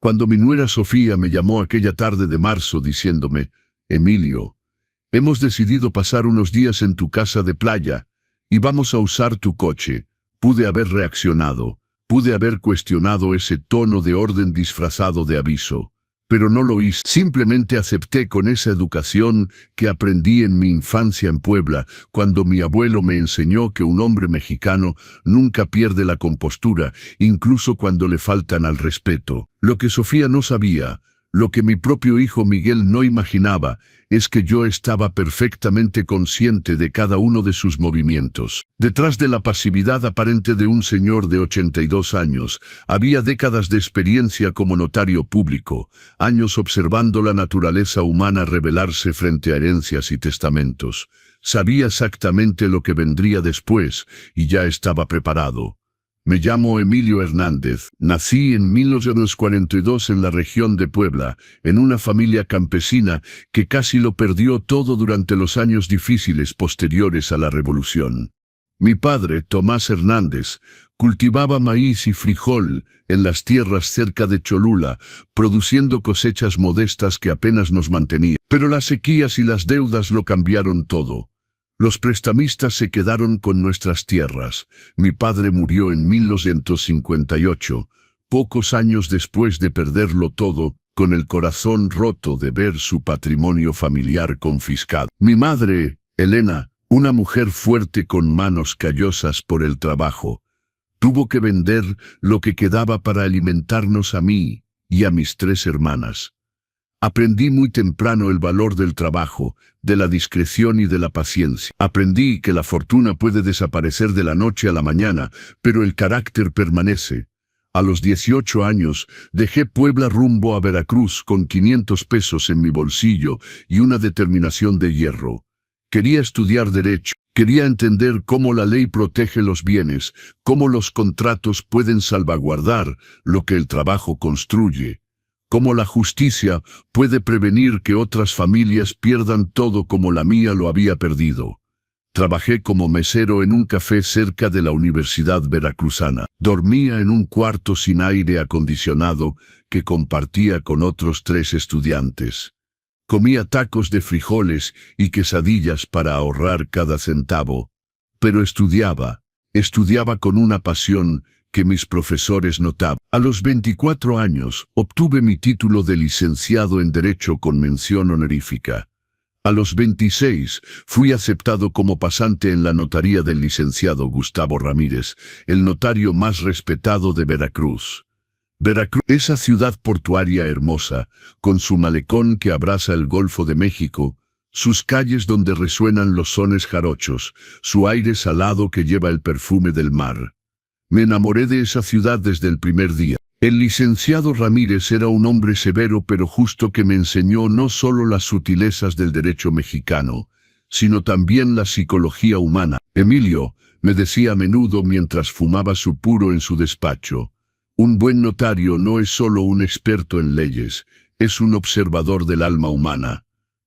Cuando mi nuera Sofía me llamó aquella tarde de marzo diciéndome: «Emilio, hemos decidido pasar unos días en tu casa de playa y vamos a usar tu coche», pude haber reaccionado, pude haber cuestionado ese tono de orden disfrazado de aviso. Pero no lo hice. Simplemente acepté con esa educación que aprendí en mi infancia en Puebla, cuando mi abuelo me enseñó que un hombre mexicano nunca pierde la compostura, incluso cuando le faltan al respeto. Lo que Sofía no sabía, lo que mi propio hijo Miguel no imaginaba, es que yo estaba perfectamente consciente de cada uno de sus movimientos. Detrás de la pasividad aparente de un señor de 82 años, había décadas de experiencia como notario público, años observando la naturaleza humana rebelarse frente a herencias y testamentos. Sabía exactamente lo que vendría después, y ya estaba preparado. Me llamo Emilio Hernández. Nací en 1942 en la región de Puebla, en una familia campesina que casi lo perdió todo durante los años difíciles posteriores a la Revolución. Mi padre, Tomás Hernández, cultivaba maíz y frijol en las tierras cerca de Cholula, produciendo cosechas modestas que apenas nos mantenían. Pero las sequías y las deudas lo cambiaron todo. Los prestamistas se quedaron con nuestras tierras. Mi padre murió en 1958, pocos años después de perderlo todo, con el corazón roto de ver su patrimonio familiar confiscado. Mi madre, Elena, una mujer fuerte con manos callosas por el trabajo, tuvo que vender lo que quedaba para alimentarnos a mí y a mis 3 hermanas. Aprendí muy temprano el valor del trabajo, de la discreción y de la paciencia. Aprendí que la fortuna puede desaparecer de la noche a la mañana, pero el carácter permanece. A los 18 años, dejé Puebla rumbo a Veracruz con 500 pesos en mi bolsillo y una determinación de hierro. Quería estudiar Derecho. Quería entender cómo la ley protege los bienes, cómo los contratos pueden salvaguardar lo que el trabajo construye. Cómo la justicia puede prevenir que otras familias pierdan todo como la mía lo había perdido. Trabajé como mesero en un café cerca de la Universidad Veracruzana. Dormía en un cuarto sin aire acondicionado que compartía con otros 3 estudiantes. Comía tacos de frijoles y quesadillas para ahorrar cada centavo. Pero estudiaba con una pasión que mis profesores notaban. A los 24 años, obtuve mi título de licenciado en Derecho con mención honorífica. A los 26, fui aceptado como pasante en la notaría del licenciado Gustavo Ramírez, el notario más respetado de Veracruz. Veracruz, esa ciudad portuaria hermosa, con su malecón que abraza el Golfo de México, sus calles donde resuenan los sones jarochos, su aire salado que lleva el perfume del mar. Me enamoré de esa ciudad desde el primer día. El licenciado Ramírez era un hombre severo pero justo que me enseñó no solo las sutilezas del derecho mexicano, sino también la psicología humana. Emilio, me decía a menudo mientras fumaba su puro en su despacho, un buen notario no es solo un experto en leyes, es un observador del alma humana.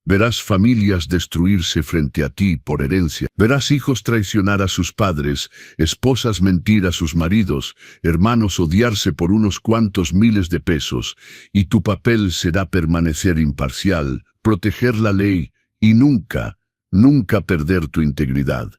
Verás familias destruirse frente a ti por herencia. Verás hijos traicionar a sus padres, esposas mentir a sus maridos, hermanos odiarse por unos cuantos miles de pesos, y tu papel será permanecer imparcial, proteger la ley y nunca perder tu integridad.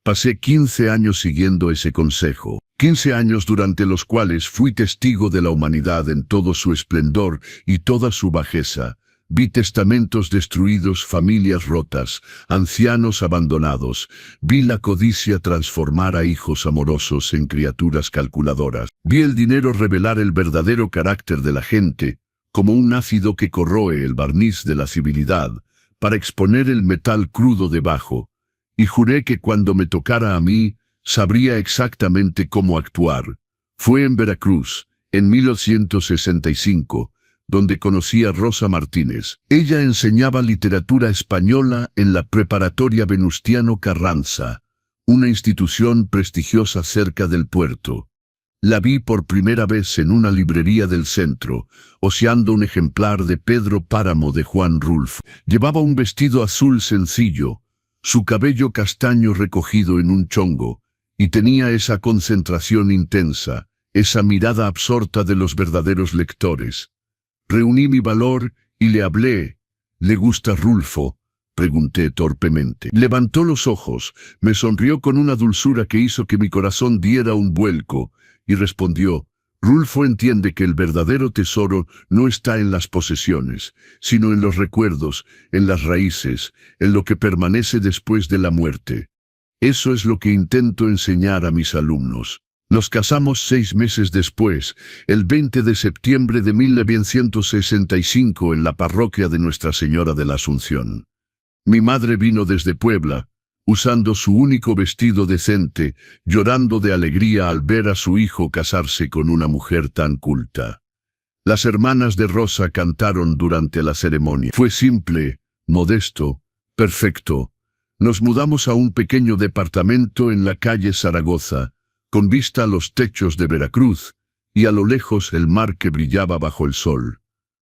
Pasé 15 años siguiendo ese consejo. 15 años durante los cuales fui testigo de la humanidad en todo su esplendor y toda su bajeza. Vi testamentos destruidos, familias rotas, ancianos abandonados. Vi la codicia transformar a hijos amorosos en criaturas calculadoras. Vi el dinero revelar el verdadero carácter de la gente, como un ácido que corroe el barniz de la civilidad, para exponer el metal crudo debajo. Y juré que cuando me tocara a mí, sabría exactamente cómo actuar. Fue en Veracruz, en 1965, donde conocí a Rosa Martínez. Ella enseñaba literatura española en la Preparatoria Venustiano Carranza, una institución prestigiosa cerca del puerto. La vi por primera vez en una librería del centro, hojeando un ejemplar de Pedro Páramo de Juan Rulfo. Llevaba un vestido azul sencillo, su cabello castaño recogido en un chongo, y tenía esa concentración intensa, esa mirada absorta de los verdaderos lectores. Reuní mi valor y le hablé. ¿Le gusta Rulfo?, pregunté torpemente. Levantó los ojos, me sonrió con una dulzura que hizo que mi corazón diera un vuelco, y respondió: Rulfo entiende que el verdadero tesoro no está en las posesiones, sino en los recuerdos, en las raíces, en lo que permanece después de la muerte. Eso es lo que intento enseñar a mis alumnos. Nos casamos 6 meses después, el 20 de septiembre de 1965, en la parroquia de Nuestra Señora de la Asunción. Mi madre vino desde Puebla, usando su único vestido decente, llorando de alegría al ver a su hijo casarse con una mujer tan culta. Las hermanas de Rosa cantaron durante la ceremonia. Fue simple, modesto, perfecto. Nos mudamos a un pequeño departamento en la calle Zaragoza, con vista a los techos de Veracruz, y a lo lejos el mar que brillaba bajo el sol.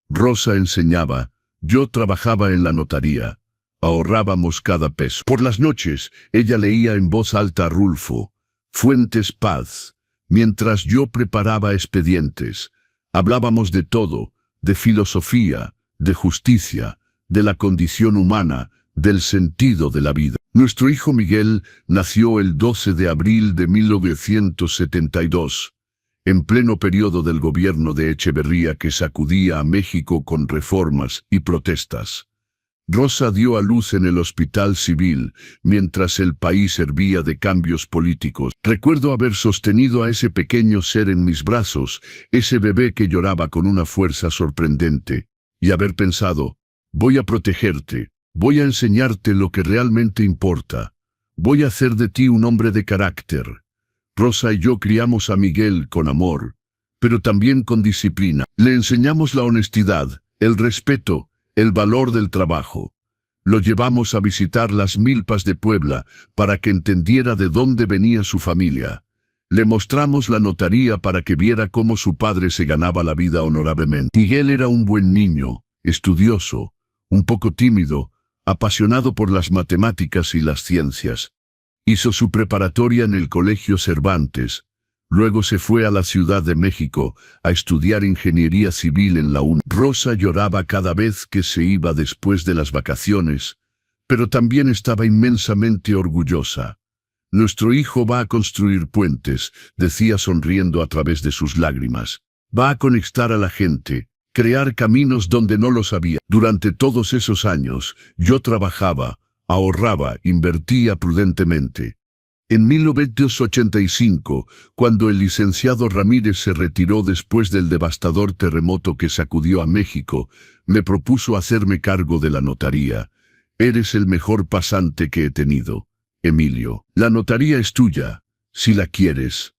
Rosa enseñaba, yo trabajaba en la notaría. Ahorrábamos cada peso. Por las noches, ella leía en voz alta a Rulfo, Fuentes Paz, mientras yo preparaba expedientes. Hablábamos de todo, de filosofía, de justicia, de la condición humana, del sentido de la vida. Nuestro hijo Miguel nació el 12 de abril de 1972, en pleno periodo del gobierno de Echeverría que sacudía a México con reformas y protestas. Rosa dio a luz en el hospital civil, mientras el país servía de cambios políticos. Recuerdo haber sostenido a ese pequeño ser en mis brazos, ese bebé que lloraba con una fuerza sorprendente, y haber pensado, voy a protegerte, voy a enseñarte lo que realmente importa, voy a hacer de ti un hombre de carácter. Rosa y yo criamos a Miguel con amor, pero también con disciplina. Le enseñamos la honestidad, el respeto, el valor del trabajo. Lo llevamos a visitar las milpas de Puebla para que entendiera de dónde venía su familia. Le mostramos la notaría para que viera cómo su padre se ganaba la vida honorablemente. Miguel era un buen niño, estudioso, un poco tímido, apasionado por las matemáticas y las ciencias. Hizo su preparatoria en el Colegio Cervantes. Luego se fue a la Ciudad de México a estudiar ingeniería civil en la UNAM. Rosa lloraba cada vez que se iba después de las vacaciones, pero también estaba inmensamente orgullosa. Nuestro hijo va a construir puentes, decía sonriendo a través de sus lágrimas. Va a conectar a la gente, crear caminos donde no los había. Durante todos esos años, yo trabajaba, ahorraba, invertía prudentemente. En 1985, cuando el licenciado Ramírez se retiró después del devastador terremoto que sacudió a México, me propuso hacerme cargo de la notaría. Eres el mejor pasante que he tenido, Emilio. La notaría es tuya, si la quieres.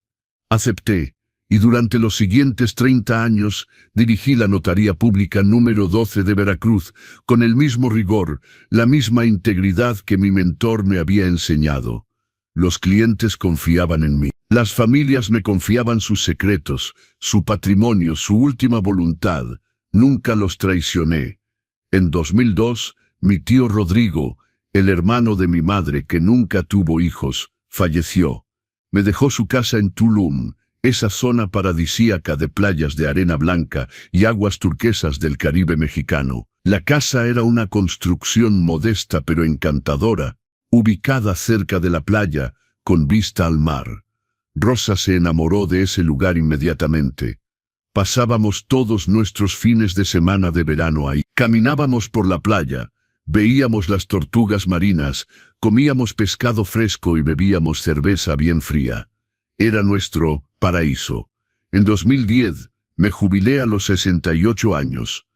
Acepté, y durante los siguientes 30 años dirigí la Notaría Pública número 12 de Veracruz, con el mismo rigor, la misma integridad que mi mentor me había enseñado. Los clientes confiaban en mí. Las familias me confiaban sus secretos, su patrimonio, su última voluntad. Nunca los traicioné. En 2002, mi tío Rodrigo, el hermano de mi madre que nunca tuvo hijos, falleció. Me dejó su casa en Tulum, esa zona paradisíaca de playas de arena blanca y aguas turquesas del Caribe mexicano. La casa era una construcción modesta pero encantadora, ubicada cerca de la playa, con vista al mar. Rosa se enamoró de ese lugar inmediatamente. Pasábamos todos nuestros fines de semana de verano ahí. Caminábamos por la playa, veíamos las tortugas marinas, comíamos pescado fresco y bebíamos cerveza bien fría. Era nuestro paraíso. En 2010, me jubilé a los 68 años.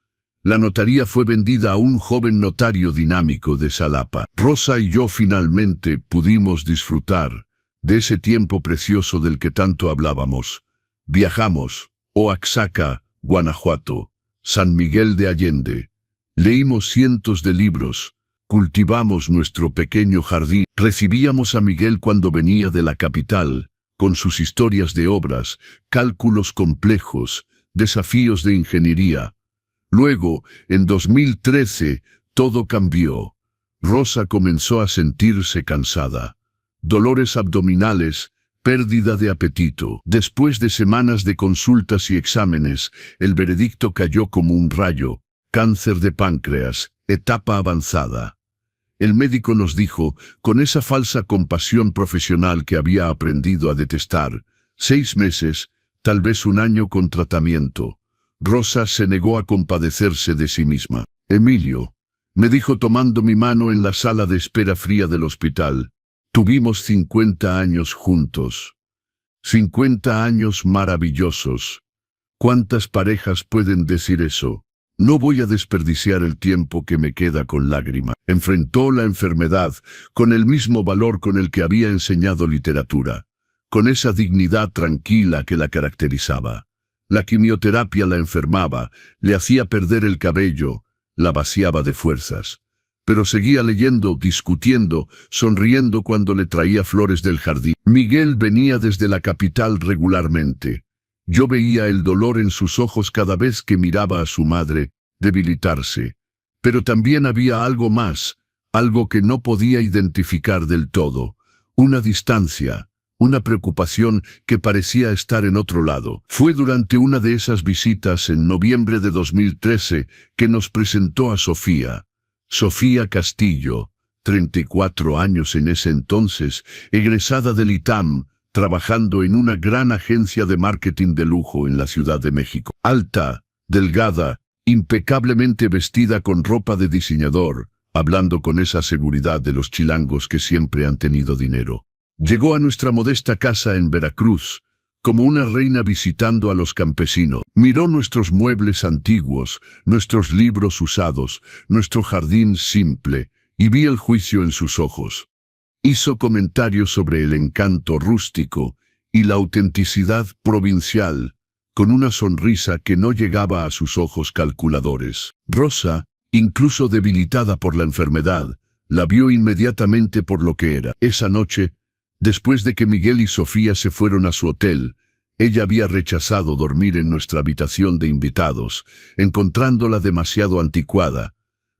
La notaría fue vendida a un joven notario dinámico de Xalapa. Rosa y yo finalmente pudimos disfrutar de ese tiempo precioso del que tanto hablábamos. Viajamos, Oaxaca, Guanajuato, San Miguel de Allende. Leímos cientos de libros, cultivamos nuestro pequeño jardín. Recibíamos a Miguel cuando venía de la capital, con sus historias de obras, cálculos complejos, desafíos de ingeniería. Luego, en 2013, todo cambió. Rosa comenzó a sentirse cansada. Dolores abdominales, pérdida de apetito. Después de semanas de consultas y exámenes, el veredicto cayó como un rayo: cáncer de páncreas, etapa avanzada. El médico nos dijo, con esa falsa compasión profesional que había aprendido a detestar: 6 meses, tal vez 1 año con tratamiento. Rosa se negó a compadecerse de sí misma. Emilio, me dijo tomando mi mano en la sala de espera fría del hospital, tuvimos 50 años juntos. 50 años maravillosos. ¿Cuántas parejas pueden decir eso? No voy a desperdiciar el tiempo que me queda con lágrima. Enfrentó la enfermedad con el mismo valor con el que había enseñado literatura, con esa dignidad tranquila que la caracterizaba. La quimioterapia la enfermaba, le hacía perder el cabello, la vaciaba de fuerzas. Pero seguía leyendo, discutiendo, sonriendo cuando le traía flores del jardín. Miguel venía desde la capital regularmente. Yo veía el dolor en sus ojos cada vez que miraba a su madre debilitarse. Pero también había algo más, algo que no podía identificar del todo. Una distancia, una preocupación que parecía estar en otro lado. Fue durante una de esas visitas en noviembre de 2013 que nos presentó a Sofía. Sofía Castillo, 34 años en ese entonces, egresada del ITAM, trabajando en una gran agencia de marketing de lujo en la Ciudad de México. Alta, delgada, impecablemente vestida con ropa de diseñador, hablando con esa seguridad de los chilangos que siempre han tenido dinero. Llegó a nuestra modesta casa en Veracruz, como una reina visitando a los campesinos. Miró nuestros muebles antiguos, nuestros libros usados, nuestro jardín simple, y vi el juicio en sus ojos. Hizo comentarios sobre el encanto rústico y la autenticidad provincial, con una sonrisa que no llegaba a sus ojos calculadores. Rosa, incluso debilitada por la enfermedad, la vio inmediatamente por lo que era. Esa noche, después de que Miguel y Sofía se fueron a su hotel, ella había rechazado dormir en nuestra habitación de invitados, encontrándola demasiado anticuada.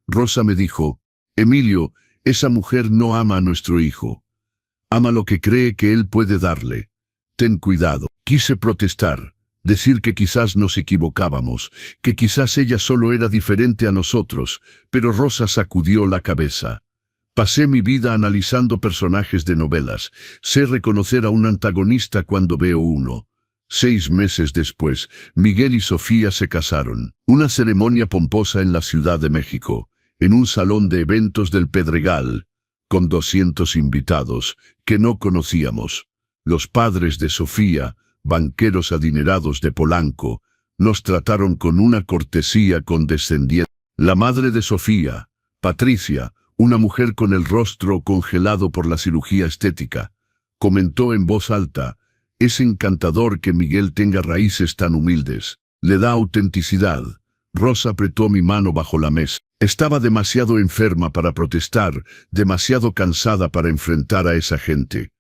Rosa me dijo: Emilio, esa mujer no ama a nuestro hijo. Ama lo que cree que él puede darle. Ten cuidado. Quise protestar, decir que quizás nos equivocábamos, que quizás ella solo era diferente a nosotros, pero Rosa sacudió la cabeza. Pasé mi vida analizando personajes de novelas. Sé reconocer a un antagonista cuando veo uno. 6 meses después, Miguel y Sofía se casaron. Una ceremonia pomposa en la Ciudad de México, en un salón de eventos del Pedregal, con 200 invitados que no conocíamos. Los padres de Sofía, banqueros adinerados de Polanco, nos trataron con una cortesía condescendiente. La madre de Sofía, Patricia, una mujer con el rostro congelado por la cirugía estética, comentó en voz alta: es encantador que Miguel tenga raíces tan humildes. Le da autenticidad. Rosa apretó mi mano bajo la mesa. Estaba demasiado enferma para protestar, demasiado cansada para enfrentar a esa gente.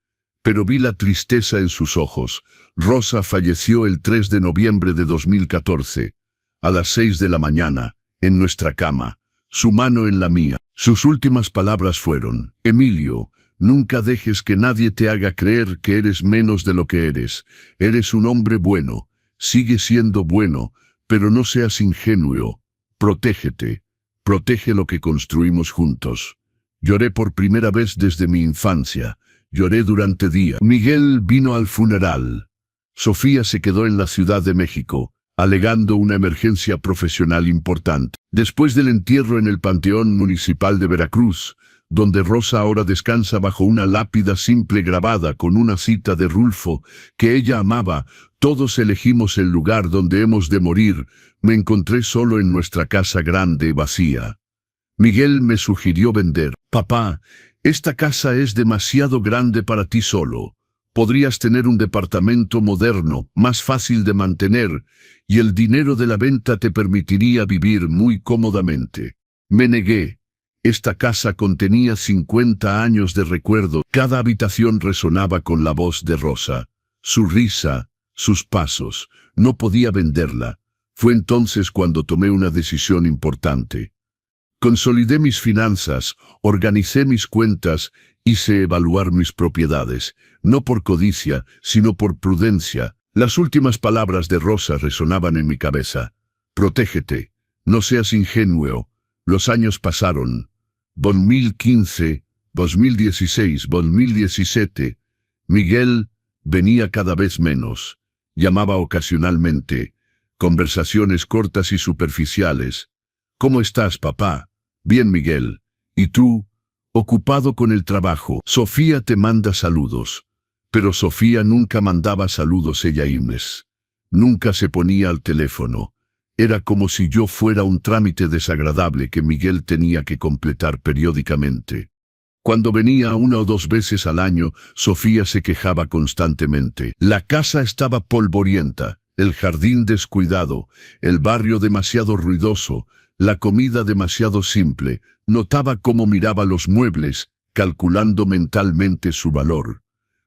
Pero vi la tristeza en sus ojos. Rosa falleció el 3 de noviembre de 2014, a las 6 de la mañana, en nuestra cama, su mano en la mía. Sus últimas palabras fueron: Emilio, nunca dejes que nadie te haga creer que eres menos de lo que eres. Eres un hombre bueno, sigue siendo bueno, pero no seas ingenuo. Protégete, protege lo que construimos juntos. Lloré por primera vez desde mi infancia, lloré durante días. Miguel vino al funeral. Sofía se quedó en la Ciudad de México, alegando una emergencia profesional importante. Después del entierro en el Panteón Municipal de Veracruz, donde Rosa ahora descansa bajo una lápida simple grabada con una cita de Rulfo que ella amaba: todos elegimos el lugar donde hemos de morir, me encontré solo en nuestra casa grande y vacía. Miguel me sugirió vender. Papá, esta casa es demasiado grande para ti solo. Podrías tener un departamento moderno, más fácil de mantener, y el dinero de la venta te permitiría vivir muy cómodamente. Me negué. Esta casa contenía 50 años de recuerdo. Cada habitación resonaba con la voz de Rosa, su risa, sus pasos. No podía venderla. Fue entonces cuando tomé una decisión importante. Consolidé mis finanzas, organicé mis cuentas, hice evaluar mis propiedades, no por codicia, sino por prudencia. Las últimas palabras de Rosa resonaban en mi cabeza. Protégete, no seas ingenuo. Los años pasaron. 2015, 2016, 2017. Miguel venía cada vez menos. Llamaba ocasionalmente. Conversaciones cortas y superficiales. ¿Cómo estás, papá? Bien, Miguel. ¿Y tú? Ocupado con el trabajo. Sofía te manda saludos. Pero Sofía nunca mandaba saludos ella Inés. Nunca se ponía al teléfono. Era como si yo fuera un trámite desagradable que Miguel tenía que completar periódicamente. Cuando venía 1 o 2 veces al año, Sofía se quejaba constantemente. La casa estaba polvorienta, el jardín descuidado, el barrio demasiado ruidoso, la comida demasiado simple. Notaba cómo miraba los muebles, calculando mentalmente su valor.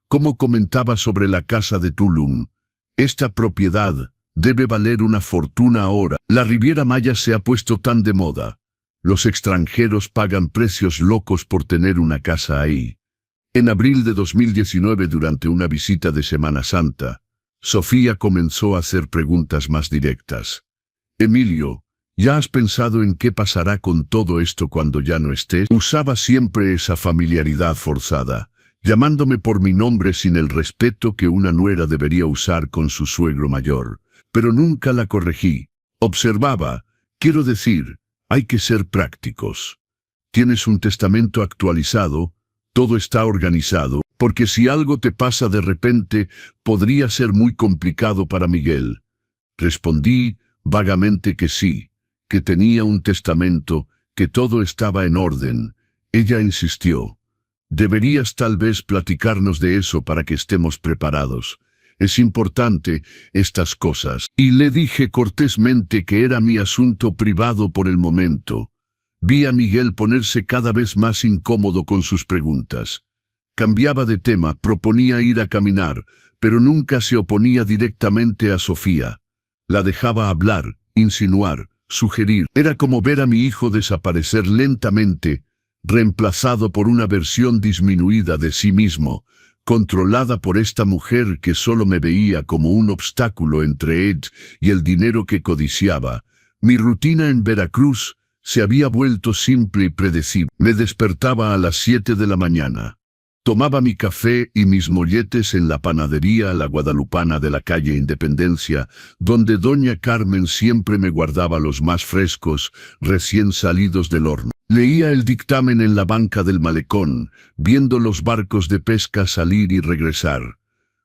Cómo comentaba sobre la casa de Tulum. Esta propiedad debe valer una fortuna ahora. La Riviera Maya se ha puesto tan de moda. Los extranjeros pagan precios locos por tener una casa ahí. En abril de 2019, durante una visita de Semana Santa, Sofía comenzó a hacer preguntas más directas. Emilio, ¿ya has pensado en qué pasará con todo esto cuando ya no estés? Usaba siempre esa familiaridad forzada, llamándome por mi nombre sin el respeto que una nuera debería usar con su suegro mayor. Pero nunca la corregí. Observaba, quiero decir, hay que ser prácticos. Tienes un testamento actualizado, todo está organizado, porque si algo te pasa de repente, podría ser muy complicado para Miguel. Respondí vagamente que sí, que tenía un testamento, que todo estaba en orden. Ella insistió. Deberías tal vez platicarnos de eso para que estemos preparados. Es importante estas cosas. Y le dije cortésmente que era mi asunto privado por el momento. Vi a Miguel ponerse cada vez más incómodo con sus preguntas. Cambiaba de tema, proponía ir a caminar, pero nunca se oponía directamente a Sofía. La dejaba hablar, insinuar, sugerir. Era como ver a mi hijo desaparecer lentamente, reemplazado por una versión disminuida de sí mismo, controlada por esta mujer que solo me veía como un obstáculo entre Ed y el dinero que codiciaba. Mi rutina en Veracruz se había vuelto simple y predecible. Me despertaba a las 7 de la mañana. Tomaba mi café y mis molletes en la panadería La Guadalupana de la calle Independencia, donde doña Carmen siempre me guardaba los más frescos, recién salidos del horno. Leía el dictamen en la banca del malecón, viendo los barcos de pesca salir y regresar.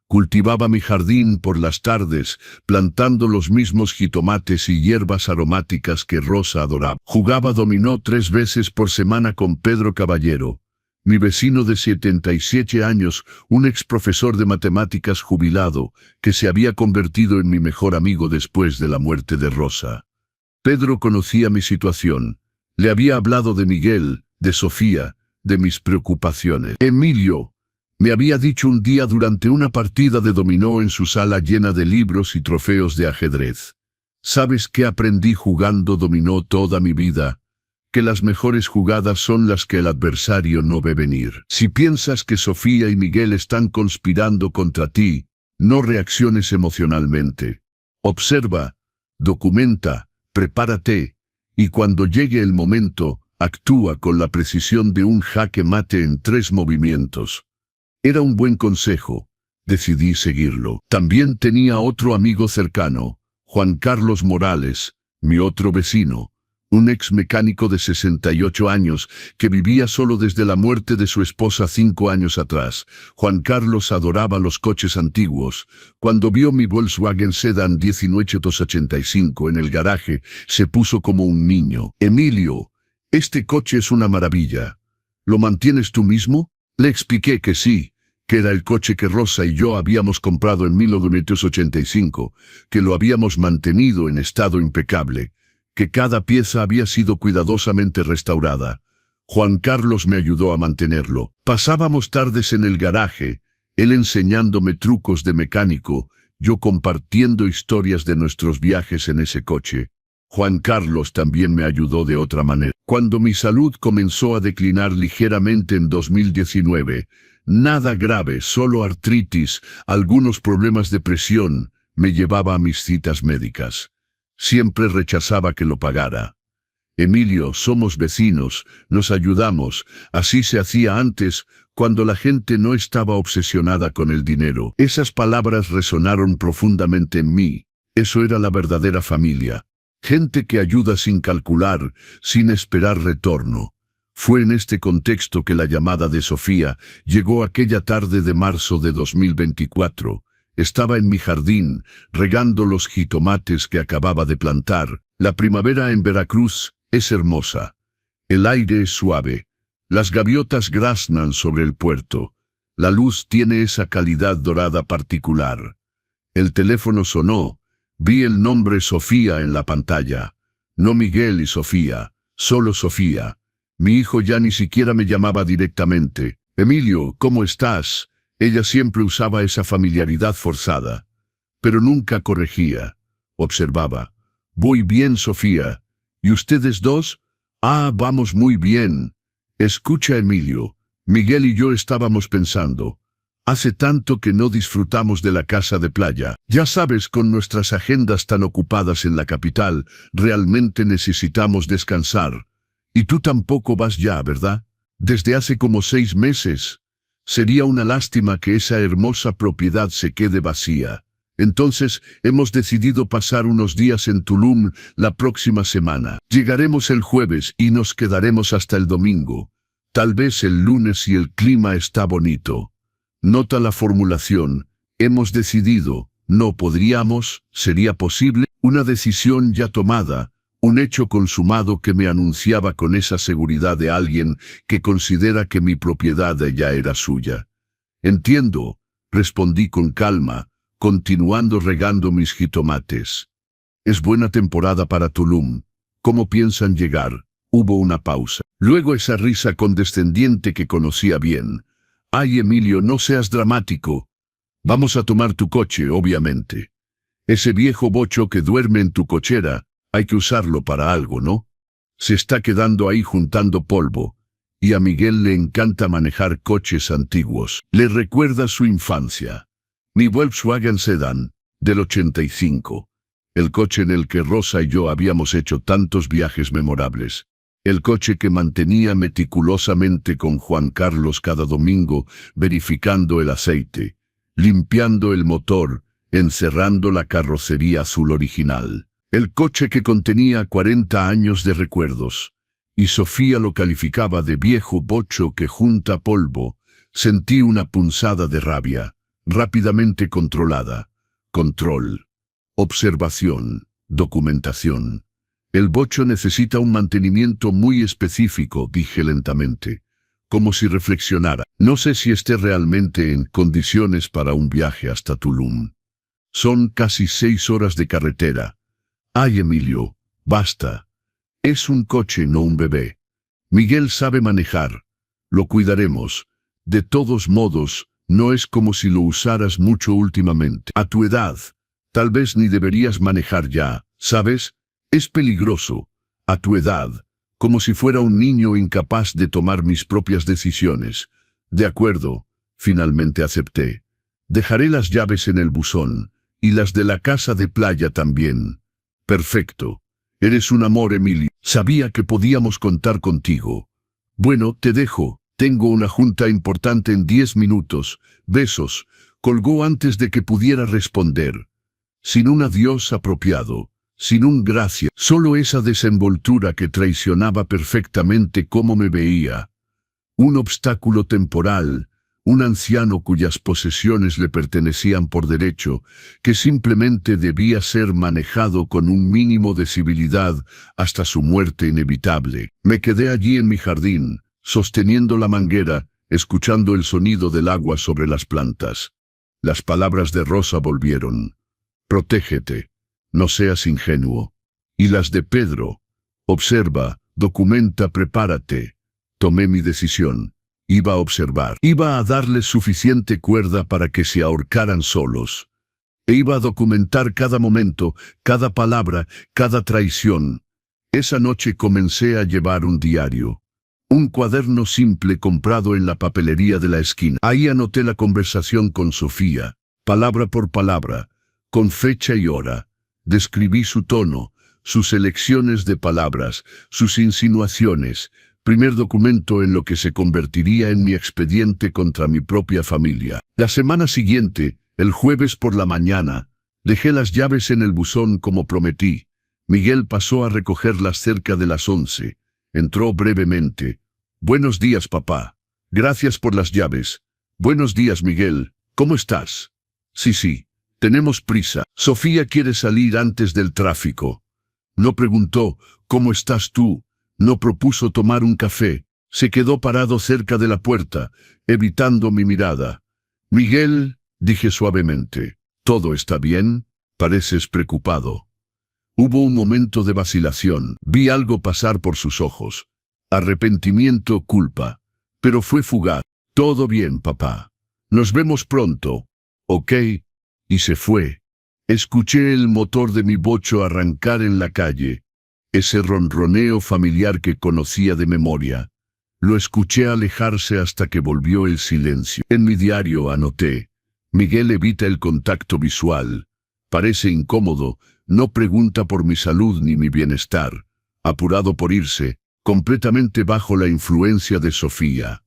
Cultivaba mi jardín por las tardes, plantando los mismos jitomates y hierbas aromáticas que Rosa adoraba. Jugaba dominó 3 veces por semana con Pedro Caballero, mi vecino de 77 años, un exprofesor de matemáticas jubilado, que se había convertido en mi mejor amigo después de la muerte de Rosa. Pedro conocía mi situación. Le había hablado de Miguel, de Sofía, de mis preocupaciones. Emilio, me había dicho un día durante una partida de dominó en su sala llena de libros y trofeos de ajedrez. ¿Sabes qué aprendí jugando dominó toda mi vida? Que las mejores jugadas son las que el adversario no ve venir. Si piensas que Sofía y Miguel están conspirando contra ti, no reacciones emocionalmente. Observa, documenta, prepárate, y cuando llegue el momento, actúa con la precisión de un jaque mate en 3 movimientos. Era un buen consejo. Decidí seguirlo. También tenía otro amigo cercano, Juan Carlos Morales, mi otro vecino, un ex mecánico de 68 años que vivía solo desde la muerte de su esposa 5 años atrás. Juan Carlos adoraba los coches antiguos. Cuando vio mi Volkswagen Sedan 1985 en el garaje, se puso como un niño. Emilio, este coche es una maravilla. ¿Lo mantienes tú mismo? Le expliqué que sí, que era el coche que Rosa y yo habíamos comprado en 1985, que lo habíamos mantenido en estado impecable, que cada pieza había sido cuidadosamente restaurada. Juan Carlos me ayudó a mantenerlo. Pasábamos tardes en el garaje, él enseñándome trucos de mecánico, yo compartiendo historias de nuestros viajes en ese coche. Juan Carlos también me ayudó de otra manera. Cuando mi salud comenzó a declinar ligeramente en 2019, nada grave, solo artritis, algunos problemas de presión, me llevaba a mis citas médicas. Siempre rechazaba que lo pagara. Emilio, somos vecinos, nos ayudamos, así se hacía antes, cuando la gente no estaba obsesionada con el dinero. Esas palabras resonaron profundamente en mí. Eso era la verdadera familia. Gente que ayuda sin calcular, sin esperar retorno. Fue en este contexto que la llamada de Sofía llegó aquella tarde de marzo de 2024. Estaba en mi jardín, regando los jitomates que acababa de plantar. La primavera en Veracruz es hermosa. El aire es suave. Las gaviotas graznan sobre el puerto. La luz tiene esa calidad dorada particular. El teléfono sonó. Vi el nombre Sofía en la pantalla. No Miguel y Sofía, solo Sofía. Mi hijo ya ni siquiera me llamaba directamente. Emilio, ¿cómo estás? Ella siempre usaba esa familiaridad forzada. Pero nunca corregía. Observaba. Voy bien, Sofía. ¿Y ustedes dos? Ah, vamos muy bien. Escucha, Emilio. Miguel y yo estábamos pensando. Hace tanto que no disfrutamos de la casa de playa. Ya sabes, con nuestras agendas tan ocupadas en la capital, realmente necesitamos descansar. Y tú tampoco vas ya, ¿verdad? Desde hace como 6 meses. Sería una lástima que esa hermosa propiedad se quede vacía. Entonces, hemos decidido pasar unos días en Tulum la próxima semana. Llegaremos el jueves y nos quedaremos hasta el domingo. Tal vez el lunes si el clima está bonito. Nota la formulación. Hemos decidido. No podríamos. ¿Sería posible? Una decisión ya tomada. Un hecho consumado que me anunciaba con esa seguridad de alguien que considera que mi propiedad ya era suya. Entiendo, respondí con calma, continuando regando mis jitomates. Es buena temporada para Tulum. ¿Cómo piensan llegar? Hubo una pausa. Luego esa risa condescendiente que conocía bien. Ay, Emilio, no seas dramático. Vamos a tomar tu coche, obviamente. Ese viejo bocho que duerme en tu cochera, hay que usarlo para algo, ¿no? Se está quedando ahí juntando polvo. Y a Miguel le encanta manejar coches antiguos. Le recuerda su infancia. Mi Volkswagen Sedan, del 85. El coche en el que Rosa y yo habíamos hecho tantos viajes memorables. El coche que mantenía meticulosamente con Juan Carlos cada domingo, verificando el aceite, limpiando el motor, encerrando la carrocería azul original. El coche que contenía 40 años de recuerdos. Y Sofía lo calificaba de viejo bocho que junta polvo. Sentí una punzada de rabia, rápidamente controlada. Control. Observación. Documentación. El bocho necesita un mantenimiento muy específico, dije lentamente, como si reflexionara. No sé si esté realmente en condiciones para un viaje hasta Tulum. Son casi 6 horas de carretera. Ay, Emilio, basta. Es un coche, no un bebé. Miguel sabe manejar. Lo cuidaremos. De todos modos, no es como si lo usaras mucho últimamente. A tu edad, tal vez ni deberías manejar ya, ¿sabes? Es peligroso. A tu edad, como si fuera un niño incapaz de tomar mis propias decisiones. De acuerdo, finalmente acepté. Dejaré las llaves en el buzón, y las de la casa de playa también. Perfecto. Eres un amor, Emilio. Sabía que podíamos contar contigo. Bueno, te dejo. Tengo una junta importante en 10 minutos. Besos. Colgó antes de que pudiera responder. Sin un adiós apropiado. Sin un gracias. Solo esa desenvoltura que traicionaba perfectamente cómo me veía. Un obstáculo temporal. Un anciano cuyas posesiones le pertenecían por derecho, que simplemente debía ser manejado con un mínimo de civilidad hasta su muerte inevitable. Me quedé allí en mi jardín, sosteniendo la manguera, escuchando el sonido del agua sobre las plantas. Las palabras de Rosa volvieron. Protégete, no seas ingenuo. Y las de Pedro. Observa, documenta, prepárate. Tomé mi decisión. Iba a observar. Iba a darles suficiente cuerda para que se ahorcaran solos. E iba a documentar cada momento, cada palabra, cada traición. Esa noche comencé a llevar un diario. Un cuaderno simple comprado en la papelería de la esquina. Ahí anoté la conversación con Sofía, palabra por palabra, con fecha y hora. Describí su tono, sus elecciones de palabras, sus insinuaciones. Primer documento en lo que se convertiría en mi expediente contra mi propia familia. La semana siguiente, el jueves por la mañana, dejé las llaves en el buzón como prometí. Miguel pasó a recogerlas cerca de las 11. Entró brevemente. «Buenos días, papá. Gracias por las llaves». «Buenos días, Miguel. ¿Cómo estás?» Sí, tenemos prisa. Sofía quiere salir antes del tráfico». No preguntó, «¿Cómo estás tú?» No propuso tomar un café. Se quedó parado cerca de la puerta, evitando mi mirada. «Miguel», dije suavemente, «¿todo está bien? Pareces preocupado». Hubo un momento de vacilación. Vi algo pasar por sus ojos. Arrepentimiento, culpa. Pero fue fugaz. «Todo bien, papá. Nos vemos pronto. ¿Ok?» Y se fue. Escuché el motor de mi bocho arrancar en la calle. Ese ronroneo familiar que conocía de memoria. Lo escuché alejarse hasta que volvió el silencio. En mi diario anoté: Miguel evita el contacto visual. Parece incómodo, no pregunta por mi salud ni mi bienestar. Apurado por irse, completamente bajo la influencia de Sofía.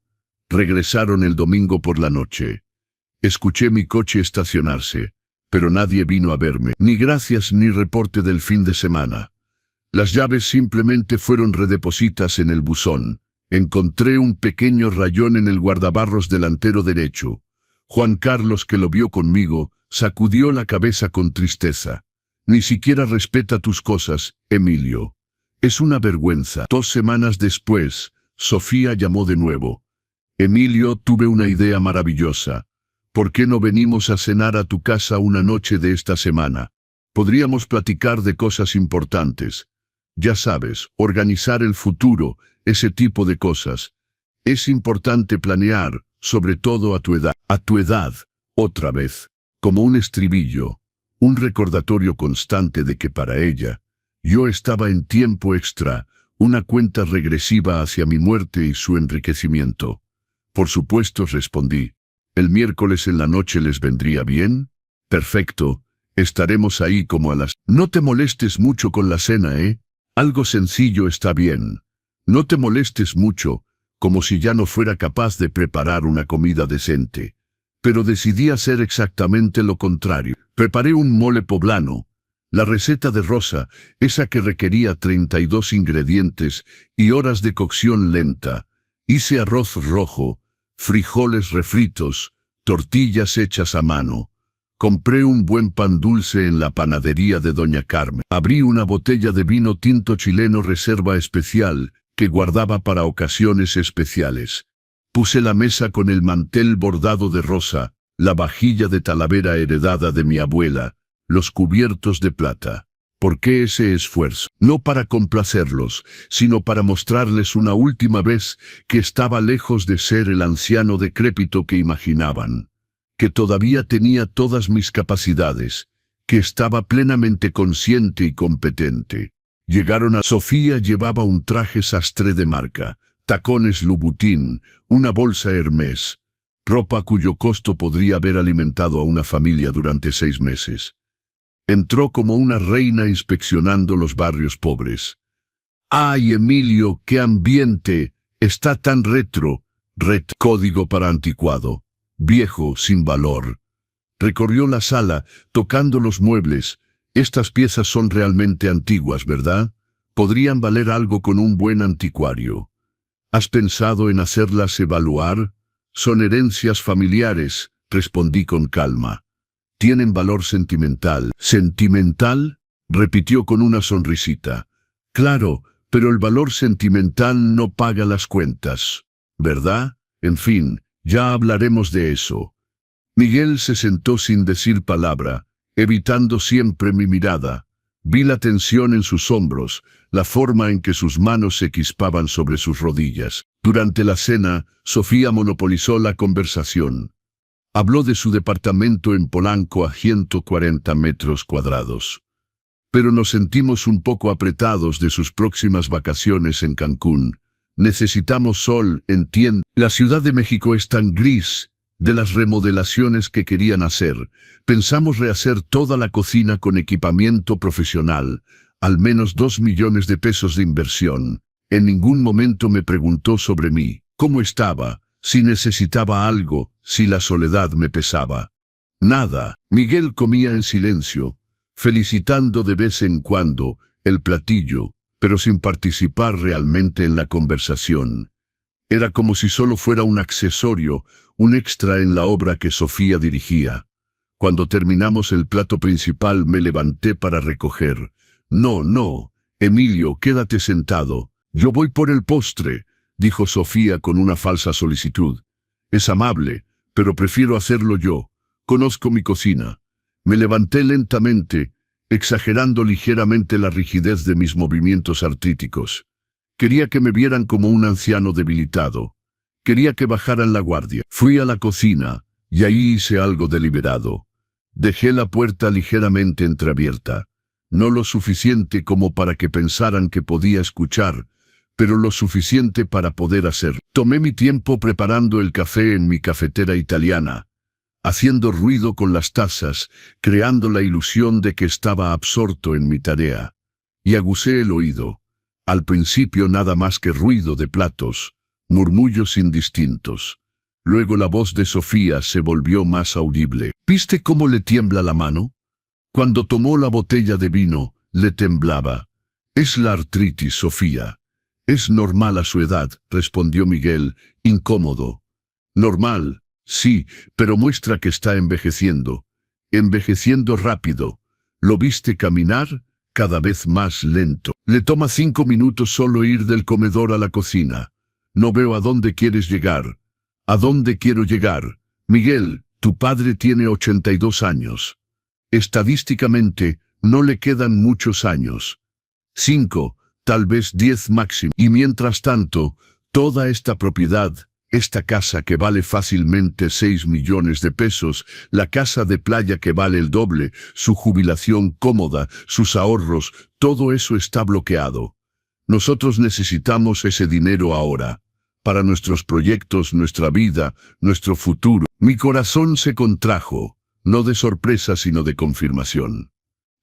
Regresaron el domingo por la noche. Escuché mi coche estacionarse, pero nadie vino a verme. Ni gracias ni reporte del fin de semana. Las llaves simplemente fueron redepositas en el buzón. Encontré un pequeño rayón en el guardabarros delantero derecho. Juan Carlos, que lo vio conmigo, sacudió la cabeza con tristeza. «Ni siquiera respeta tus cosas, Emilio. Es una vergüenza». 2 semanas después, Sofía llamó de nuevo. «Emilio, tuve una idea maravillosa. ¿Por qué no venimos a cenar a tu casa una noche de esta semana? Podríamos platicar de cosas importantes. Ya sabes, organizar el futuro, ese tipo de cosas. Es importante planear, sobre todo a tu edad». «A tu edad», otra vez, como un estribillo, un recordatorio constante de que para ella, yo estaba en tiempo extra, una cuenta regresiva hacia mi muerte y su enriquecimiento. «Por supuesto», respondí. «¿El miércoles en la noche les vendría bien?» «Perfecto, estaremos ahí como a las...». «No te molestes mucho con la cena, ¿eh? Algo sencillo está bien. No te molestes mucho», como si ya no fuera capaz de preparar una comida decente. Pero decidí hacer exactamente lo contrario. Preparé un mole poblano, la receta de Rosa, esa que requería 32 ingredientes y horas de cocción lenta. Hice arroz rojo, frijoles refritos, tortillas hechas a mano. Compré un buen pan dulce en la panadería de Doña Carmen. Abrí una botella de vino tinto chileno reserva especial, que guardaba para ocasiones especiales. Puse la mesa con el mantel bordado de rosa, la vajilla de talavera heredada de mi abuela, los cubiertos de plata. ¿Por qué ese esfuerzo? No para complacerlos, sino para mostrarles una última vez que estaba lejos de ser el anciano decrépito que imaginaban, que todavía tenía todas mis capacidades, que estaba plenamente consciente y competente. Llegaron a... Sofía llevaba un traje sastre de marca, tacones Louboutin, una bolsa Hermès, ropa cuyo costo podría haber alimentado a una familia durante 6 meses. Entró como una reina inspeccionando los barrios pobres. «¡Ay, Emilio, qué ambiente! Está tan retro». Código para anticuado, viejo, sin valor. Recorrió la sala, tocando los muebles. «Estas piezas son realmente antiguas, ¿verdad? Podrían valer algo con un buen anticuario. ¿Has pensado en hacerlas evaluar?» «Son herencias familiares», respondí con calma. «Tienen valor sentimental». «¿Sentimental?», repitió con una sonrisita. «Claro, pero el valor sentimental no paga las cuentas, ¿verdad? En fin, ya hablaremos de eso». Miguel se sentó sin decir palabra, evitando siempre mi mirada. Vi la tensión en sus hombros, la forma en que sus manos se crispaban sobre sus rodillas. Durante la cena, Sofía monopolizó la conversación. Habló de su departamento en Polanco a 140 metros cuadrados. pero nos sentimos un poco apretados de sus próximas vacaciones en Cancún. Necesitamos sol, entiende. La Ciudad de México es tan gris de las remodelaciones que querían hacer. Pensamos rehacer toda la cocina con equipamiento profesional, al menos 2 millones de pesos de inversión. En ningún momento me preguntó sobre mí, cómo estaba, si necesitaba algo, si la soledad me pesaba. Nada. Miguel comía en silencio, felicitando de vez en cuando el platillo, pero sin participar realmente en la conversación. Era como si solo fuera un accesorio, un extra en la obra que Sofía dirigía. Cuando terminamos el plato principal me levanté para recoger. No, Emilio, quédate sentado. Yo voy por el postre, dijo Sofía con una falsa solicitud. Es amable, pero prefiero hacerlo yo. Conozco mi cocina. Me levanté lentamente, exagerando ligeramente la rigidez de mis movimientos artríticos. Quería que me vieran como un anciano debilitado. Quería que bajaran la guardia. Fui a la cocina, y ahí hice algo deliberado. Dejé la puerta ligeramente entreabierta. No lo suficiente como para que pensaran que podía escuchar, pero lo suficiente para poder hacer. Tomé mi tiempo preparando el café en mi cafetera italiana, haciendo ruido con las tazas, creando la ilusión de que estaba absorto en mi tarea. Y aguzé el oído. Al principio nada más que ruido de platos, murmullos indistintos. Luego la voz de Sofía se volvió más audible. ¿Viste cómo le tiembla la mano? Cuando tomó la botella de vino, le temblaba. Es la artritis, Sofía. Es normal a su edad, respondió Miguel, incómodo. Normal, sí, pero muestra que está envejeciendo. Envejeciendo rápido. ¿Lo viste caminar? Cada vez más lento. Le toma 5 minutos solo ir del comedor a la cocina. No veo a dónde quieres llegar. ¿A dónde quiero llegar? Miguel, tu padre tiene 82 años. Estadísticamente, no le quedan muchos años. 5, tal vez 10 máximo. Y mientras tanto, toda esta propiedad, esta casa que vale fácilmente 6 millones de pesos, la casa de playa que vale el doble, su jubilación cómoda, sus ahorros, todo eso está bloqueado. Nosotros necesitamos ese dinero ahora, para nuestros proyectos, nuestra vida, nuestro futuro. Mi corazón se contrajo, no de sorpresa sino de confirmación.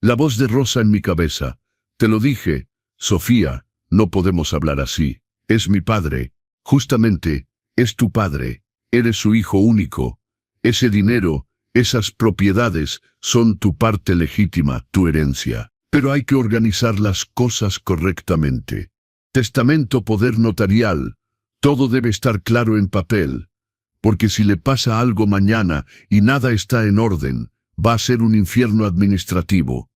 La voz de Rosa en mi cabeza. Te lo dije, Sofía, no podemos hablar así. Es mi padre. Justamente, es tu padre. Eres su hijo único. Ese dinero, esas propiedades, son tu parte legítima, tu herencia. Pero hay que organizar las cosas correctamente. Testamento, poder notarial. Todo debe estar claro en papel. Porque si le pasa algo mañana y nada está en orden, va a ser un infierno administrativo.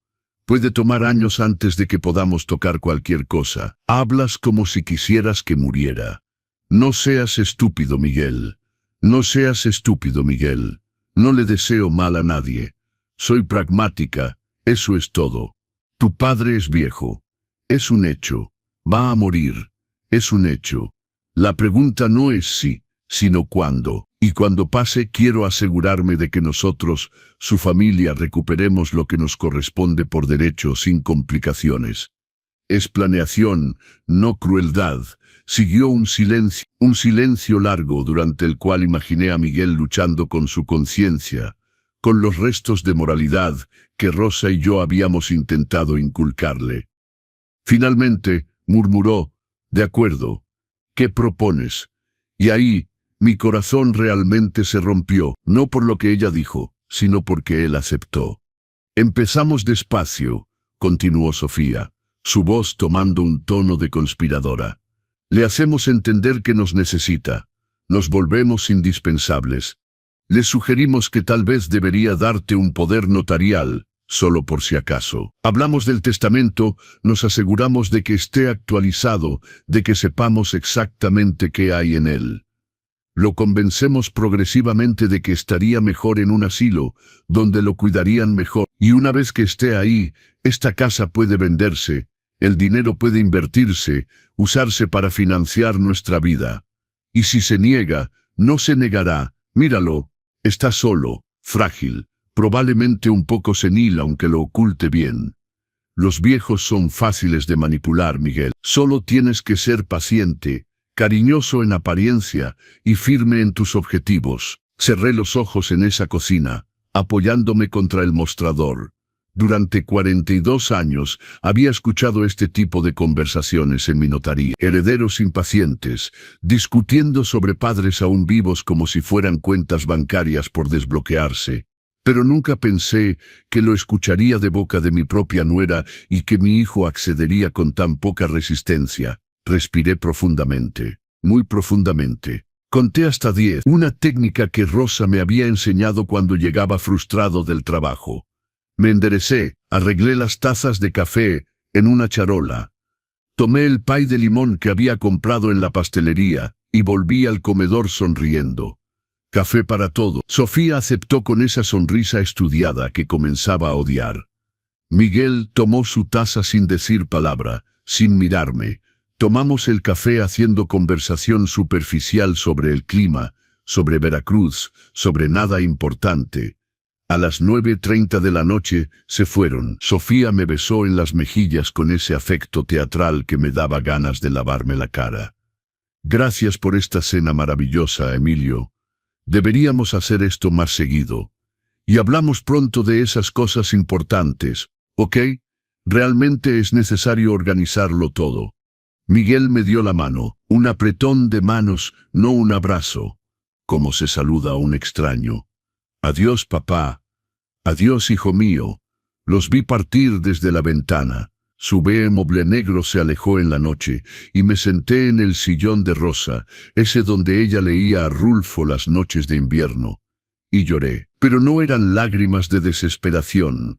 Puede tomar años antes de que podamos tocar cualquier cosa. Hablas como si quisieras que muriera. No seas estúpido, Miguel. No seas estúpido, Miguel. No le deseo mal a nadie. Soy pragmática, eso es todo. Tu padre es viejo. Es un hecho. Va a morir. Es un hecho. La pregunta no es si, sino cuándo. Y cuando pase quiero asegurarme de que nosotros, su familia, recuperemos lo que nos corresponde por derecho sin complicaciones. Es planeación, no crueldad. Siguió un silencio largo durante el cual imaginé a Miguel luchando con su conciencia, con los restos de moralidad que Rosa y yo habíamos intentado inculcarle. Finalmente, murmuró, de acuerdo. ¿Qué propones? Y ahí, mi corazón realmente se rompió, no por lo que ella dijo, sino porque él aceptó. Empezamos despacio, continuó Sofía, su voz tomando un tono de conspiradora. Le hacemos entender que nos necesita. Nos volvemos indispensables. Le sugerimos que tal vez debería darte un poder notarial, solo por si acaso. Hablamos del testamento, nos aseguramos de que esté actualizado, de que sepamos exactamente qué hay en él. Lo convencemos progresivamente de que estaría mejor en un asilo, donde lo cuidarían mejor. Y una vez que esté ahí, esta casa puede venderse, el dinero puede invertirse, usarse para financiar nuestra vida. Y si se niega, no se negará. Míralo, está solo, frágil, probablemente un poco senil aunque lo oculte bien. Los viejos son fáciles de manipular, Miguel. Solo tienes que ser paciente, cariñoso en apariencia y firme en tus objetivos. Cerré los ojos en esa cocina, apoyándome contra el mostrador. Durante 42 años había escuchado este tipo de conversaciones en mi notaría. Herederos impacientes, discutiendo sobre padres aún vivos como si fueran cuentas bancarias por desbloquearse. Pero nunca pensé que lo escucharía de boca de mi propia nuera y que mi hijo accedería con tan poca resistencia. Respiré profundamente, muy profundamente. Conté hasta 10, una técnica que Rosa me había enseñado cuando llegaba frustrado del trabajo. Me enderecé, arreglé las tazas de café en una charola. Tomé el pay de limón que había comprado en la pastelería y volví al comedor sonriendo. Café para todo. Sofía aceptó con esa sonrisa estudiada que comenzaba a odiar. Miguel tomó su taza sin decir palabra, sin mirarme. Tomamos el café haciendo conversación superficial sobre el clima, sobre Veracruz, sobre nada importante. A las 9:30 de la noche se fueron. Sofía me besó en las mejillas con ese afecto teatral que me daba ganas de lavarme la cara. Gracias por esta cena maravillosa, Emilio. Deberíamos hacer esto más seguido. Y hablamos pronto de esas cosas importantes, ¿ok? Realmente es necesario organizarlo todo. Miguel me dio la mano, un apretón de manos, no un abrazo. Como se saluda a un extraño. Adiós, papá. Adiós, hijo mío. Los vi partir desde la ventana. Su BMW negro se alejó en la noche y me senté en el sillón de Rosa, ese donde ella leía a Rulfo las noches de invierno. Y lloré, pero no eran lágrimas de desesperación.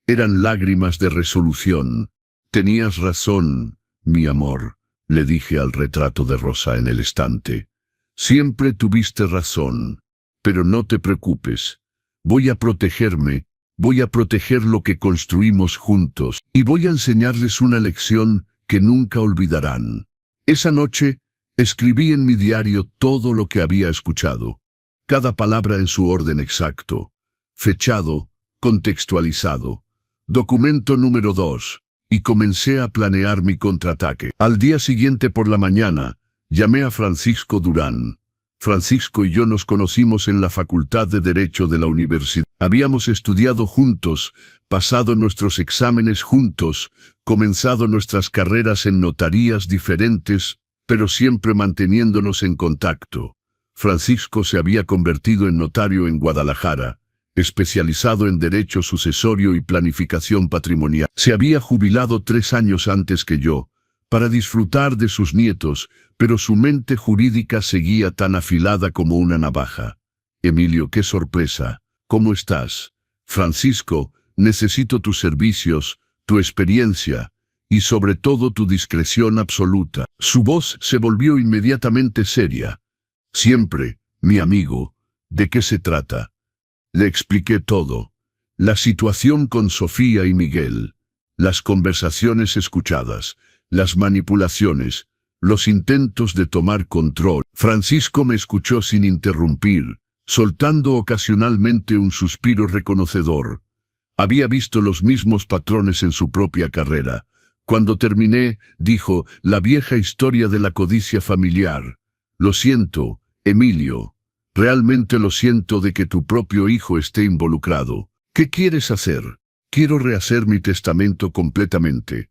Eran lágrimas de resolución. Tenías razón, mi amor, le dije al retrato de Rosa en el estante. Siempre tuviste razón, pero no te preocupes. Voy a protegerme, voy a proteger lo que construimos juntos y voy a enseñarles una lección que nunca olvidarán. Esa noche, escribí en mi diario todo lo que había escuchado, cada palabra en su orden exacto, fechado, contextualizado. Documento número 2. Y comencé a planear mi contraataque. Al día siguiente por la mañana, llamé a Francisco Durán. Francisco y yo nos conocimos en la Facultad de Derecho de la universidad. Habíamos estudiado juntos, pasado nuestros exámenes juntos, comenzado nuestras carreras en notarías diferentes, pero siempre manteniéndonos en contacto. Francisco se había convertido en notario en Guadalajara, especializado en derecho sucesorio y planificación patrimonial. Se había jubilado 3 años antes que yo, para disfrutar de sus nietos, pero su mente jurídica seguía tan afilada como una navaja. Emilio, qué sorpresa. ¿Cómo estás? Francisco, necesito tus servicios, tu experiencia, y sobre todo tu discreción absoluta. Su voz se volvió inmediatamente seria. Siempre, mi amigo, ¿de qué se trata? Le expliqué todo. La situación con Sofía y Miguel, las conversaciones escuchadas, las manipulaciones, los intentos de tomar control. Francisco me escuchó sin interrumpir, soltando ocasionalmente un suspiro reconocedor. Había visto los mismos patrones en su propia carrera. Cuando terminé, dijo, la vieja historia de la codicia familiar. Lo siento, Emilio. Realmente lo siento de que tu propio hijo esté involucrado. ¿Qué quieres hacer? Quiero rehacer mi testamento completamente.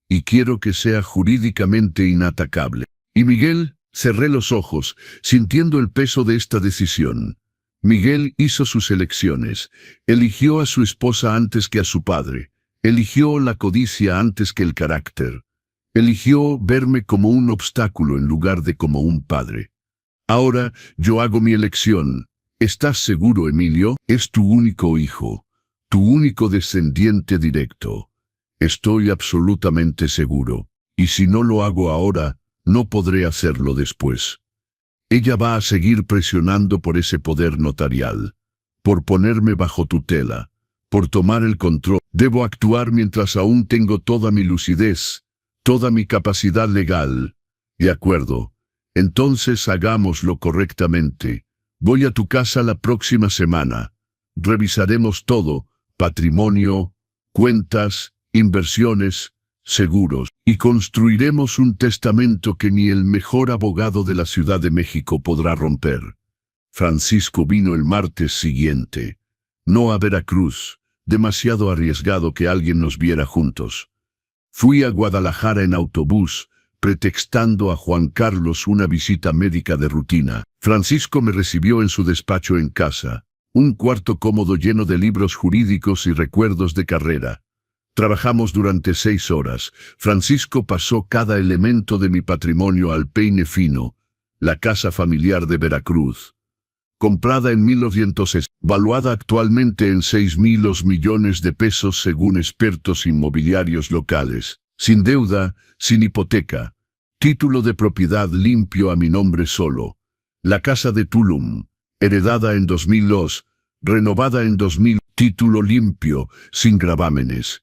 Y quiero que sea jurídicamente inatacable. Y Miguel, cerré los ojos, sintiendo el peso de esta decisión. Miguel hizo sus elecciones. Eligió a su esposa antes que a su padre. Eligió la codicia antes que el carácter. Eligió verme como un obstáculo en lugar de como un padre. Ahora, yo hago mi elección. ¿Estás seguro, Emilio? Es tu único hijo, tu único descendiente directo. Estoy absolutamente seguro. Y si no lo hago ahora, no podré hacerlo después. Ella va a seguir presionando por ese poder notarial, por ponerme bajo tutela, por tomar el control. Debo actuar mientras aún tengo toda mi lucidez, toda mi capacidad legal. De acuerdo. Entonces hagámoslo correctamente. Voy a tu casa la próxima semana. Revisaremos todo, patrimonio, cuentas inversiones, seguros, y construiremos un testamento que ni el mejor abogado de la Ciudad de México podrá romper. Francisco vino el martes siguiente. No a Veracruz, demasiado arriesgado que alguien nos viera juntos. Fui a Guadalajara en autobús, pretextando a Juan Carlos una visita médica de rutina. Francisco me recibió en su despacho en casa, un cuarto cómodo lleno de libros jurídicos y recuerdos de carrera. Trabajamos durante 6 horas. Francisco pasó cada elemento de mi patrimonio al peine fino. La casa familiar de Veracruz, comprada en 1960, valuada actualmente en 6,000 millones de pesos según expertos inmobiliarios locales, sin deuda, sin hipoteca, título de propiedad limpio a mi nombre solo. La casa de Tulum, heredada en 2002, renovada en 2000, título limpio, sin gravámenes.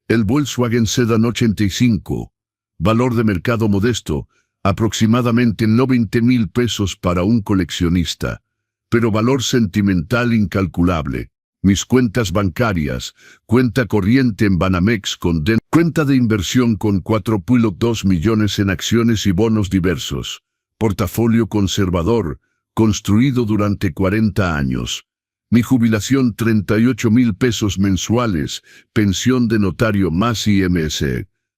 El Volkswagen Sedan 85, valor de mercado modesto, aproximadamente 90,000 pesos para un coleccionista, pero valor sentimental incalculable. Mis cuentas bancarias, cuenta corriente en Banamex con cuenta de inversión con 4,2 millones en acciones y bonos diversos, portafolio conservador, construido durante 40 años. Mi jubilación 38,000 pesos mensuales, pensión de notario más IMS,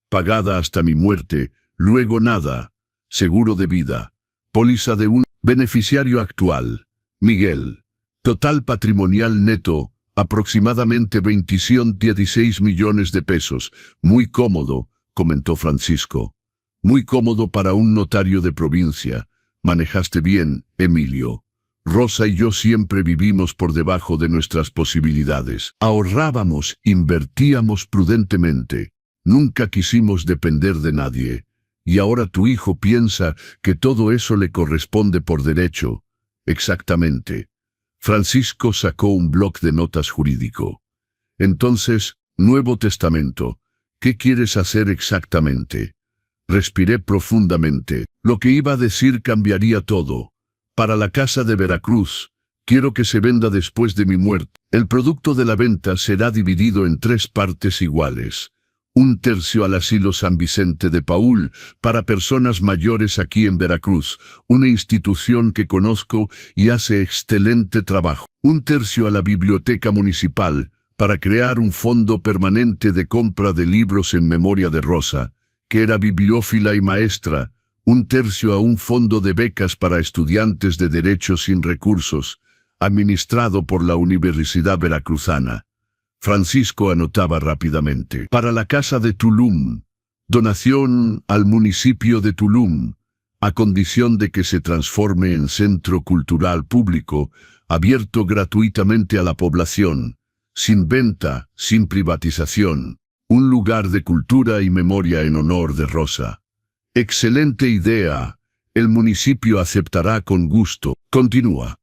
pagada hasta mi muerte, luego nada, seguro de vida, póliza de un beneficiario actual, Miguel. Total patrimonial neto, aproximadamente 16 millones de pesos. Muy cómodo, comentó Francisco. Muy cómodo para un notario de provincia. Manejaste bien, Emilio. Rosa y yo siempre vivimos por debajo de nuestras posibilidades. Ahorrábamos, invertíamos prudentemente. Nunca quisimos depender de nadie. Y ahora tu hijo piensa que todo eso le corresponde por derecho. Exactamente. Francisco sacó un bloc de notas jurídico. Entonces, Nuevo Testamento. ¿Qué quieres hacer exactamente? Respiré profundamente. Lo que iba a decir cambiaría todo. Para la casa de Veracruz, quiero que se venda después de mi muerte. El producto de la venta será dividido en 3 partes iguales. 1/3 al asilo San Vicente de Paúl, para personas mayores aquí en Veracruz, una institución que conozco y hace excelente trabajo. 1/3 a la biblioteca municipal, para crear un fondo permanente de compra de libros en memoria de Rosa, que era bibliófila y maestra. 1/3 a un fondo de becas para estudiantes de Derecho sin recursos, administrado por la Universidad Veracruzana. Francisco anotaba rápidamente. Para la casa de Tulum, donación al municipio de Tulum, a condición de que se transforme en centro cultural público, abierto gratuitamente a la población, sin venta, sin privatización, un lugar de cultura y memoria en honor de Rosa. Excelente idea. El municipio aceptará con gusto. Continúa.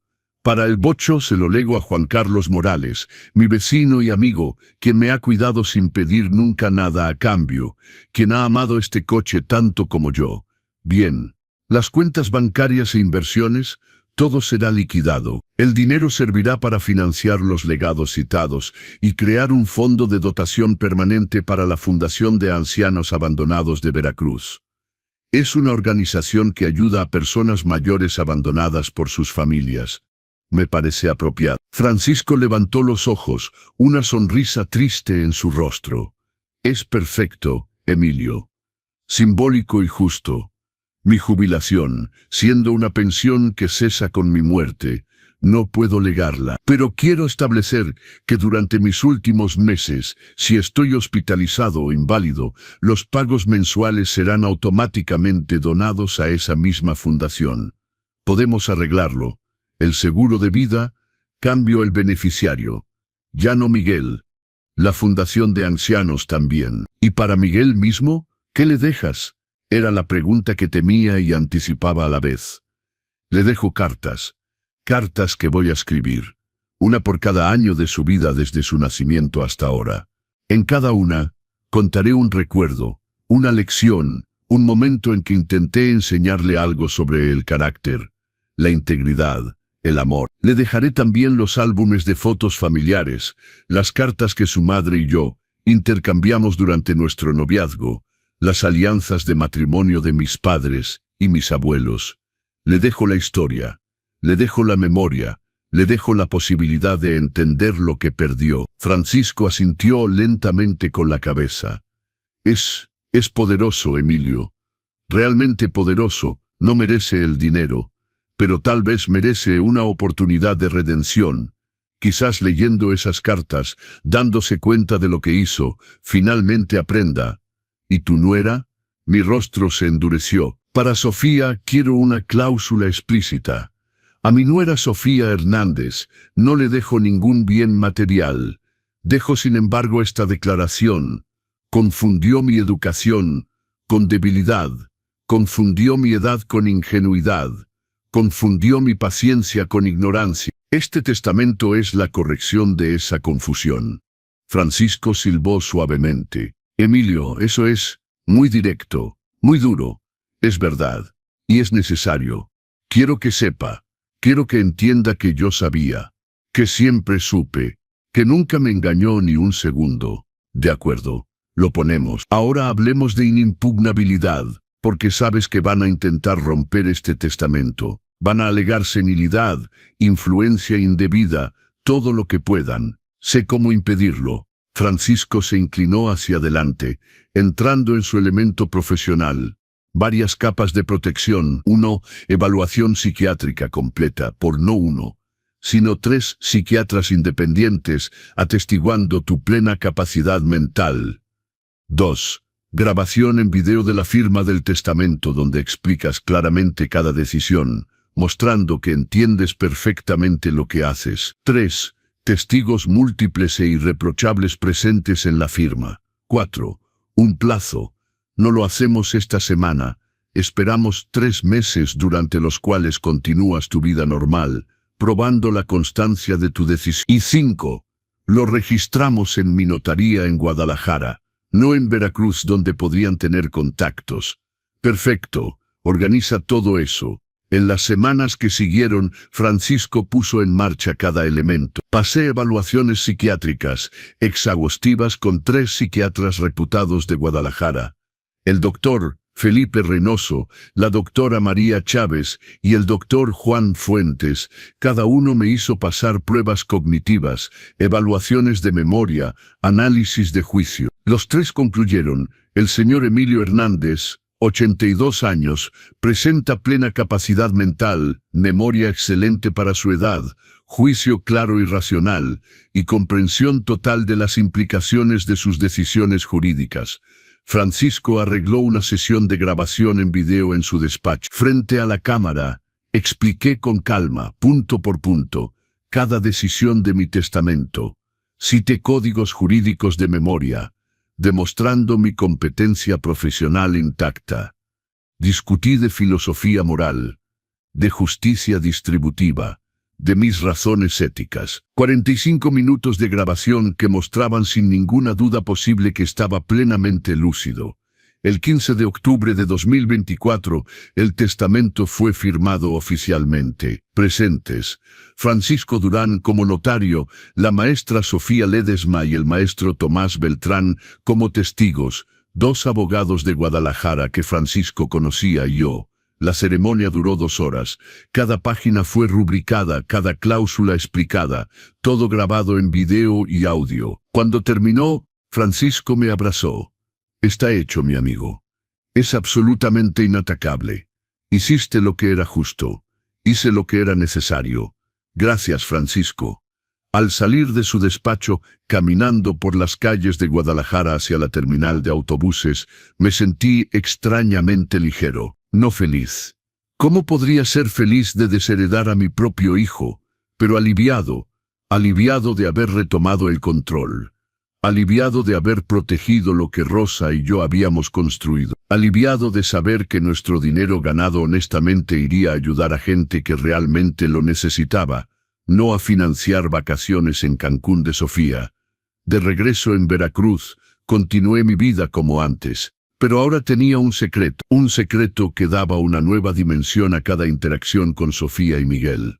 Para el bocho se lo lego a Juan Carlos Morales, mi vecino y amigo, quien me ha cuidado sin pedir nunca nada a cambio, quien ha amado este coche tanto como yo. Bien. Las cuentas bancarias e inversiones, todo será liquidado. El dinero servirá para financiar los legados citados y crear un fondo de dotación permanente para la Fundación de Ancianos Abandonados de Veracruz. Es una organización que ayuda a personas mayores abandonadas por sus familias. Me parece apropiado. Francisco levantó los ojos, una sonrisa triste en su rostro. Es perfecto, Emilio. Simbólico y justo. Mi jubilación, siendo una pensión que cesa con mi muerte, no puedo legarla. Pero quiero establecer que durante mis últimos meses, si estoy hospitalizado o inválido, los pagos mensuales serán automáticamente donados a esa misma fundación. Podemos arreglarlo. El seguro de vida, cambio el beneficiario. Ya no Miguel. La Fundación de Ancianos también. ¿Y para Miguel mismo, qué le dejas? Era la pregunta que temía y anticipaba a la vez. Le dejo cartas. Cartas que voy a escribir. Una por cada año de su vida desde su nacimiento hasta ahora. En cada una, contaré un recuerdo, una lección, un momento en que intenté enseñarle algo sobre el carácter, la integridad, el amor. Le dejaré también los álbumes de fotos familiares, las cartas que su madre y yo, Intercambiamos durante nuestro noviazgo las alianzas de matrimonio de mis padres y mis abuelos. Le dejo la historia, le dejo la memoria, le dejo la posibilidad de entender lo que perdió. Francisco asintió lentamente con la cabeza. Es poderoso, Emilio. Realmente poderoso. No merece el dinero, pero tal vez merece una oportunidad de redención. Quizás leyendo esas cartas, dándose cuenta de lo que hizo, finalmente aprenda. ¿Y tu nuera? Mi rostro se endureció. Para Sofía quiero una cláusula explícita. A mi nuera Sofía Hernández no le dejo ningún bien material. Dejo sin embargo esta declaración. Confundió mi educación con debilidad. Confundió mi edad con ingenuidad. Confundió mi paciencia con ignorancia. Este testamento es la corrección de esa confusión. Francisco silbó suavemente. Emilio, eso es muy directo, muy duro. Es verdad, y es necesario. Quiero que sepa, quiero que entienda que yo sabía, que siempre supe, que nunca me engañó ni un segundo. De acuerdo, lo ponemos. Ahora hablemos de inimpugnabilidad, porque sabes que van a intentar romper este testamento. Van a alegar senilidad, influencia indebida, todo lo que puedan. Sé cómo impedirlo. Francisco se inclinó hacia adelante, entrando en su elemento profesional. Varias capas de protección. 1. Evaluación psiquiátrica completa, por no 1, sino 3 psiquiatras independientes, atestiguando tu plena capacidad mental. 2. Grabación en video de la firma del testamento donde explicas claramente cada decisión, mostrando que entiendes perfectamente lo que haces. 3. Testigos múltiples e irreprochables presentes en la firma. 4. Un plazo. No lo hacemos esta semana. Esperamos 3 meses durante los cuales continúas tu vida normal, probando la constancia de tu decisión. Y 5. Lo registramos en mi notaría en Guadalajara, no en Veracruz donde podrían tener contactos. Perfecto. Organiza todo eso. En las semanas que siguieron, Francisco puso en marcha cada elemento. Pasé evaluaciones psiquiátricas, exhaustivas con 3 psiquiatras reputados de Guadalajara. El doctor Felipe Reynoso, la doctora María Chávez y el doctor Juan Fuentes, cada uno me hizo pasar pruebas cognitivas, evaluaciones de memoria, análisis de juicio. Los 3 concluyeron, el señor Emilio Hernández, 82 años, presenta plena capacidad mental, memoria excelente para su edad, juicio claro y racional, y comprensión total de las implicaciones de sus decisiones jurídicas. Francisco arregló una sesión de grabación en video en su despacho. Frente a la cámara, expliqué con calma, punto por punto, cada decisión de mi testamento. Cité códigos jurídicos de memoria, demostrando mi competencia profesional intacta. Discutí de filosofía moral, de justicia distributiva, de mis razones éticas. 45 minutos de grabación que mostraban sin ninguna duda posible que estaba plenamente lúcido. El 15 de octubre de 2024, el testamento fue firmado oficialmente. Presentes: Francisco Durán como notario, la maestra Sofía Ledesma y el maestro Tomás Beltrán como testigos, 2 abogados de Guadalajara que Francisco conocía y yo. La ceremonia duró 2 horas. Cada página fue rubricada, cada cláusula explicada, todo grabado en video y audio. Cuando terminó, Francisco me abrazó. Está hecho, mi amigo. Es absolutamente inatacable. Hiciste lo que era justo. Hice lo que era necesario. Gracias, Francisco. Al salir de su despacho, caminando por las calles de Guadalajara hacia la terminal de autobuses, me sentí extrañamente ligero, no feliz. ¿Cómo podría ser feliz de desheredar a mi propio hijo? Pero aliviado de haber retomado el control. Aliviado de haber protegido lo que Rosa y yo habíamos construido. Aliviado de saber que nuestro dinero ganado honestamente iría a ayudar a gente que realmente lo necesitaba, no a financiar vacaciones en Cancún de Sofía. De regreso en Veracruz, continué mi vida como antes, pero ahora tenía un secreto que daba una nueva dimensión a cada interacción con Sofía y Miguel.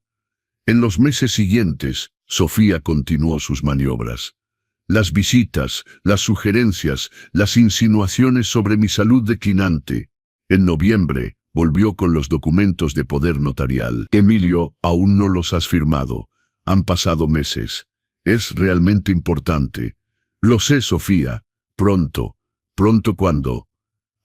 En los meses siguientes, Sofía continuó sus maniobras. Las visitas, las sugerencias, las insinuaciones sobre mi salud declinante. En noviembre, volvió con los documentos de poder notarial. Emilio, aún no los has firmado. Han pasado meses. Es realmente importante. Lo sé, Sofía. Pronto. ¿Pronto cuándo?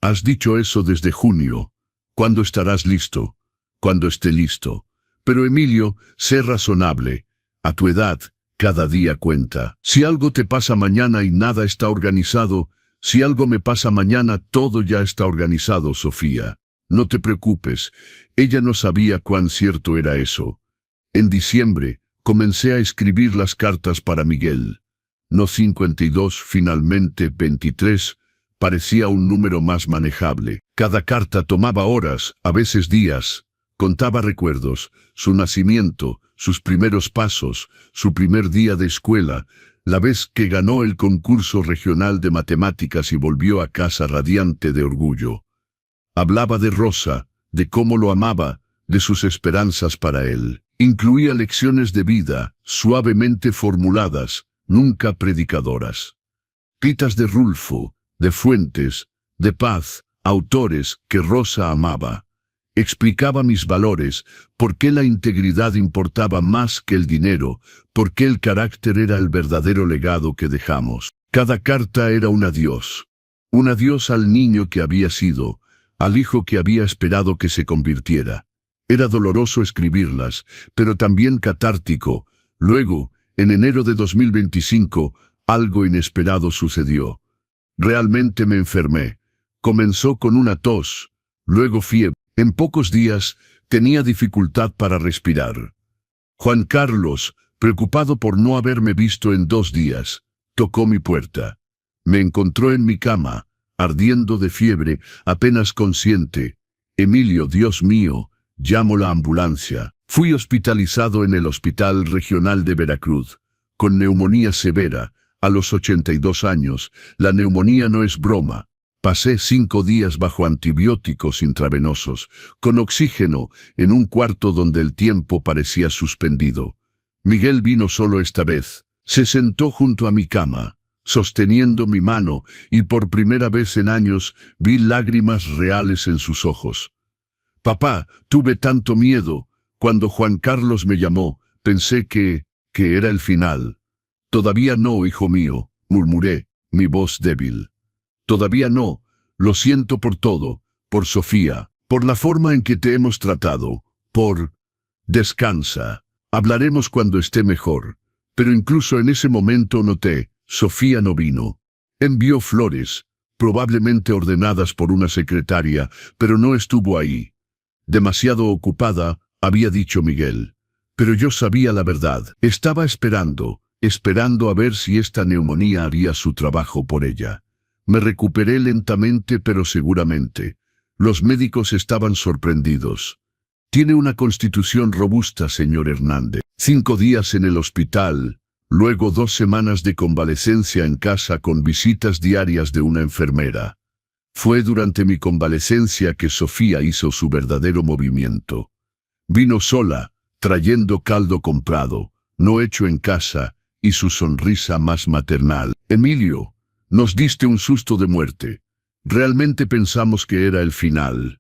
Has dicho eso desde junio. ¿Cuándo estarás listo? Cuando esté listo. Pero Emilio, sé razonable. A tu edad, cada día cuenta. Si algo te pasa mañana y nada está organizado, si algo me pasa mañana, todo ya está organizado, Sofía. No te preocupes. Ella no sabía cuán cierto era eso. En diciembre, comencé a escribir las cartas para Miguel. No 52, finalmente 23, parecía un número más manejable. Cada carta tomaba horas, a veces días. Contaba recuerdos, su nacimiento, sus primeros pasos, su primer día de escuela, la vez que ganó el concurso regional de matemáticas y volvió a casa radiante de orgullo. Hablaba de Rosa, de cómo lo amaba, de sus esperanzas para él. Incluía lecciones de vida, suavemente formuladas, nunca predicadoras. Citas de Rulfo, de Fuentes, de Paz, autores que Rosa amaba. Explicaba mis valores, por qué la integridad importaba más que el dinero, por qué el carácter era el verdadero legado que dejamos. Cada carta era un adiós. Un adiós al niño que había sido, al hijo que había esperado que se convirtiera. Era doloroso escribirlas, pero también catártico. Luego, en enero de 2025, algo inesperado sucedió. Realmente me enfermé. Comenzó con una tos, luego fiebre. En pocos días, tenía dificultad para respirar. Juan Carlos, preocupado por no haberme visto en 2 días, tocó mi puerta. Me encontró en mi cama, ardiendo de fiebre, apenas consciente. Emilio, Dios mío, llamo la ambulancia. Fui hospitalizado en el Hospital Regional de Veracruz, con neumonía severa. A los 82 años, la neumonía no es broma. Pasé 5 días bajo antibióticos intravenosos, con oxígeno, en un cuarto donde el tiempo parecía suspendido. Miguel vino solo esta vez. Se sentó junto a mi cama, sosteniendo mi mano, y por primera vez en años vi lágrimas reales en sus ojos. Papá, tuve tanto miedo. Cuando Juan Carlos me llamó, pensé que era el final. Todavía no, hijo mío, murmuré, mi voz débil. Todavía no. Lo siento por todo, por Sofía, por la forma en que te hemos tratado, por... Descansa. Hablaremos cuando esté mejor. Pero incluso en ese momento noté, Sofía no vino. Envió flores, probablemente ordenadas por una secretaria, pero no estuvo ahí. Demasiado ocupada, había dicho Miguel. Pero yo sabía la verdad. Estaba esperando a ver si esta neumonía haría su trabajo por ella. Me recuperé lentamente pero seguramente. Los médicos estaban sorprendidos. Tiene una constitución robusta, señor Hernández. 5 días en el hospital, luego 2 semanas de convalecencia en casa con visitas diarias de una enfermera. Fue durante mi convalecencia que Sofía hizo su verdadero movimiento. Vino sola, trayendo caldo comprado, no hecho en casa, y su sonrisa más maternal. Emilio, nos diste un susto de muerte. Realmente pensamos que era el final.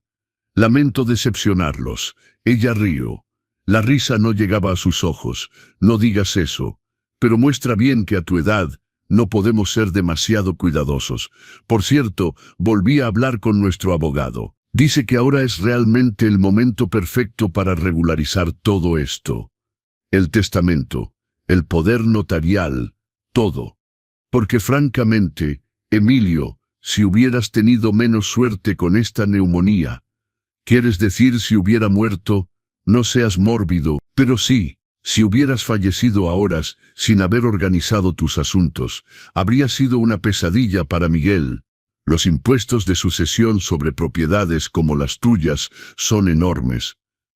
Lamento decepcionarlos. Ella rió. La risa no llegaba a sus ojos. No digas eso. Pero muestra bien que a tu edad no podemos ser demasiado cuidadosos. Por cierto, volví a hablar con nuestro abogado. Dice que ahora es realmente el momento perfecto para regularizar todo esto. El testamento, el poder notarial, todo. Porque francamente, Emilio, si hubieras tenido menos suerte con esta neumonía, ¿quieres decir si hubiera muerto? No seas mórbido, pero sí, si hubieras fallecido a horas, sin haber organizado tus asuntos, habría sido una pesadilla para Miguel. Los impuestos de sucesión sobre propiedades como las tuyas son enormes.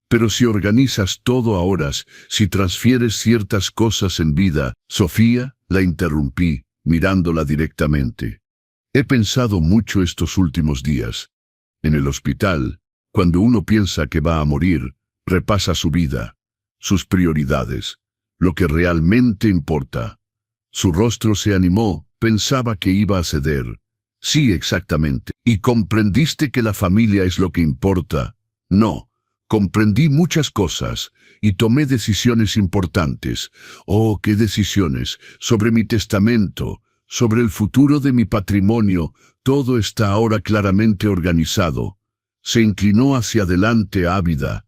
Pero si organizas todo a horas, si transfieres ciertas cosas en vida, Sofía, la interrumpí, mirándola directamente. He pensado mucho estos últimos días. En el hospital, cuando uno piensa que va a morir, repasa su vida, sus prioridades, lo que realmente importa. Su rostro se animó, pensaba que iba a ceder. Sí, exactamente. ¿Y comprendiste que la familia es lo que importa? No. Comprendí muchas cosas y tomé decisiones importantes. Oh, qué decisiones. Sobre mi testamento, sobre el futuro de mi patrimonio, todo está ahora claramente organizado. Se inclinó hacia adelante ávida.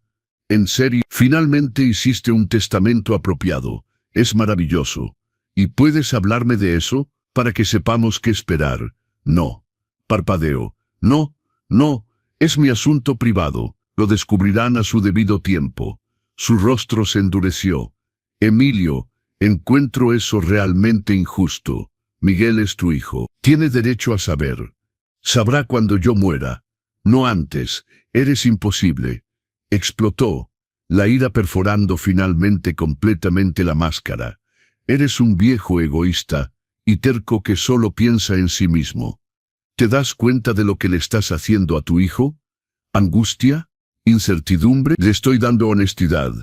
En serio, finalmente hiciste un testamento apropiado. Es maravilloso. ¿Y puedes hablarme de eso, para que sepamos qué esperar? No. Parpadeo. No, no, es mi asunto privado. Lo descubrirán a su debido tiempo. Su rostro se endureció. Emilio, encuentro eso realmente injusto. Miguel es tu hijo. Tiene derecho a saber. Sabrá cuando yo muera. No antes. Eres imposible. Explotó, la ira perforando finalmente completamente la máscara. Eres un viejo egoísta y terco que solo piensa en sí mismo. ¿Te das cuenta de lo que le estás haciendo a tu hijo? ¿Angustia? ¿Incertidumbre? Le estoy dando honestidad.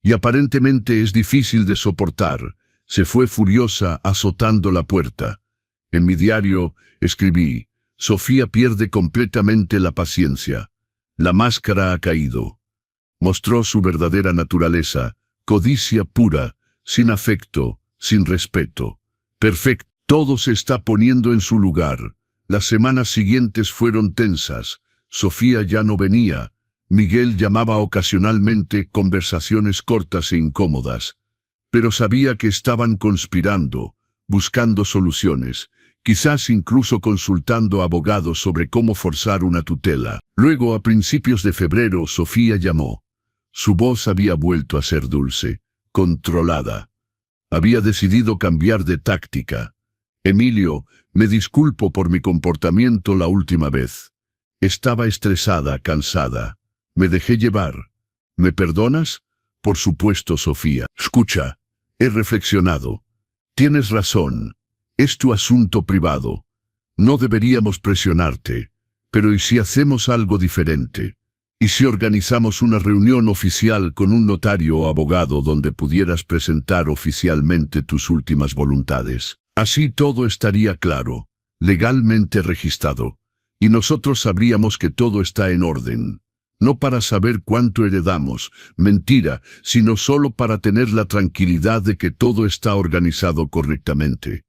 Y aparentemente es difícil de soportar. Se fue furiosa azotando la puerta. En mi diario escribí: Sofía pierde completamente la paciencia. La máscara ha caído. Mostró su verdadera naturaleza, codicia pura, sin afecto, sin respeto. Perfecto. Todo se está poniendo en su lugar. Las semanas siguientes fueron tensas. Sofía ya no venía. Miguel llamaba ocasionalmente, conversaciones cortas e incómodas. Pero sabía que estaban conspirando, buscando soluciones, quizás incluso consultando abogados sobre cómo forzar una tutela. Luego, a principios de febrero, Sofía llamó. Su voz había vuelto a ser dulce, controlada. Había decidido cambiar de táctica. Emilio, me disculpo por mi comportamiento la última vez. Estaba estresada, cansada. Me dejé llevar. ¿Me perdonas? Por supuesto, Sofía. Escucha, he reflexionado. Tienes razón. Es tu asunto privado. No deberíamos presionarte. Pero ¿y si hacemos algo diferente? ¿Y si organizamos una reunión oficial con un notario o abogado donde pudieras presentar oficialmente tus últimas voluntades? Así todo estaría claro, legalmente registrado, y nosotros sabríamos que todo está en orden. No para saber cuánto heredamos, mentira, sino solo para tener la tranquilidad de que todo está organizado correctamente.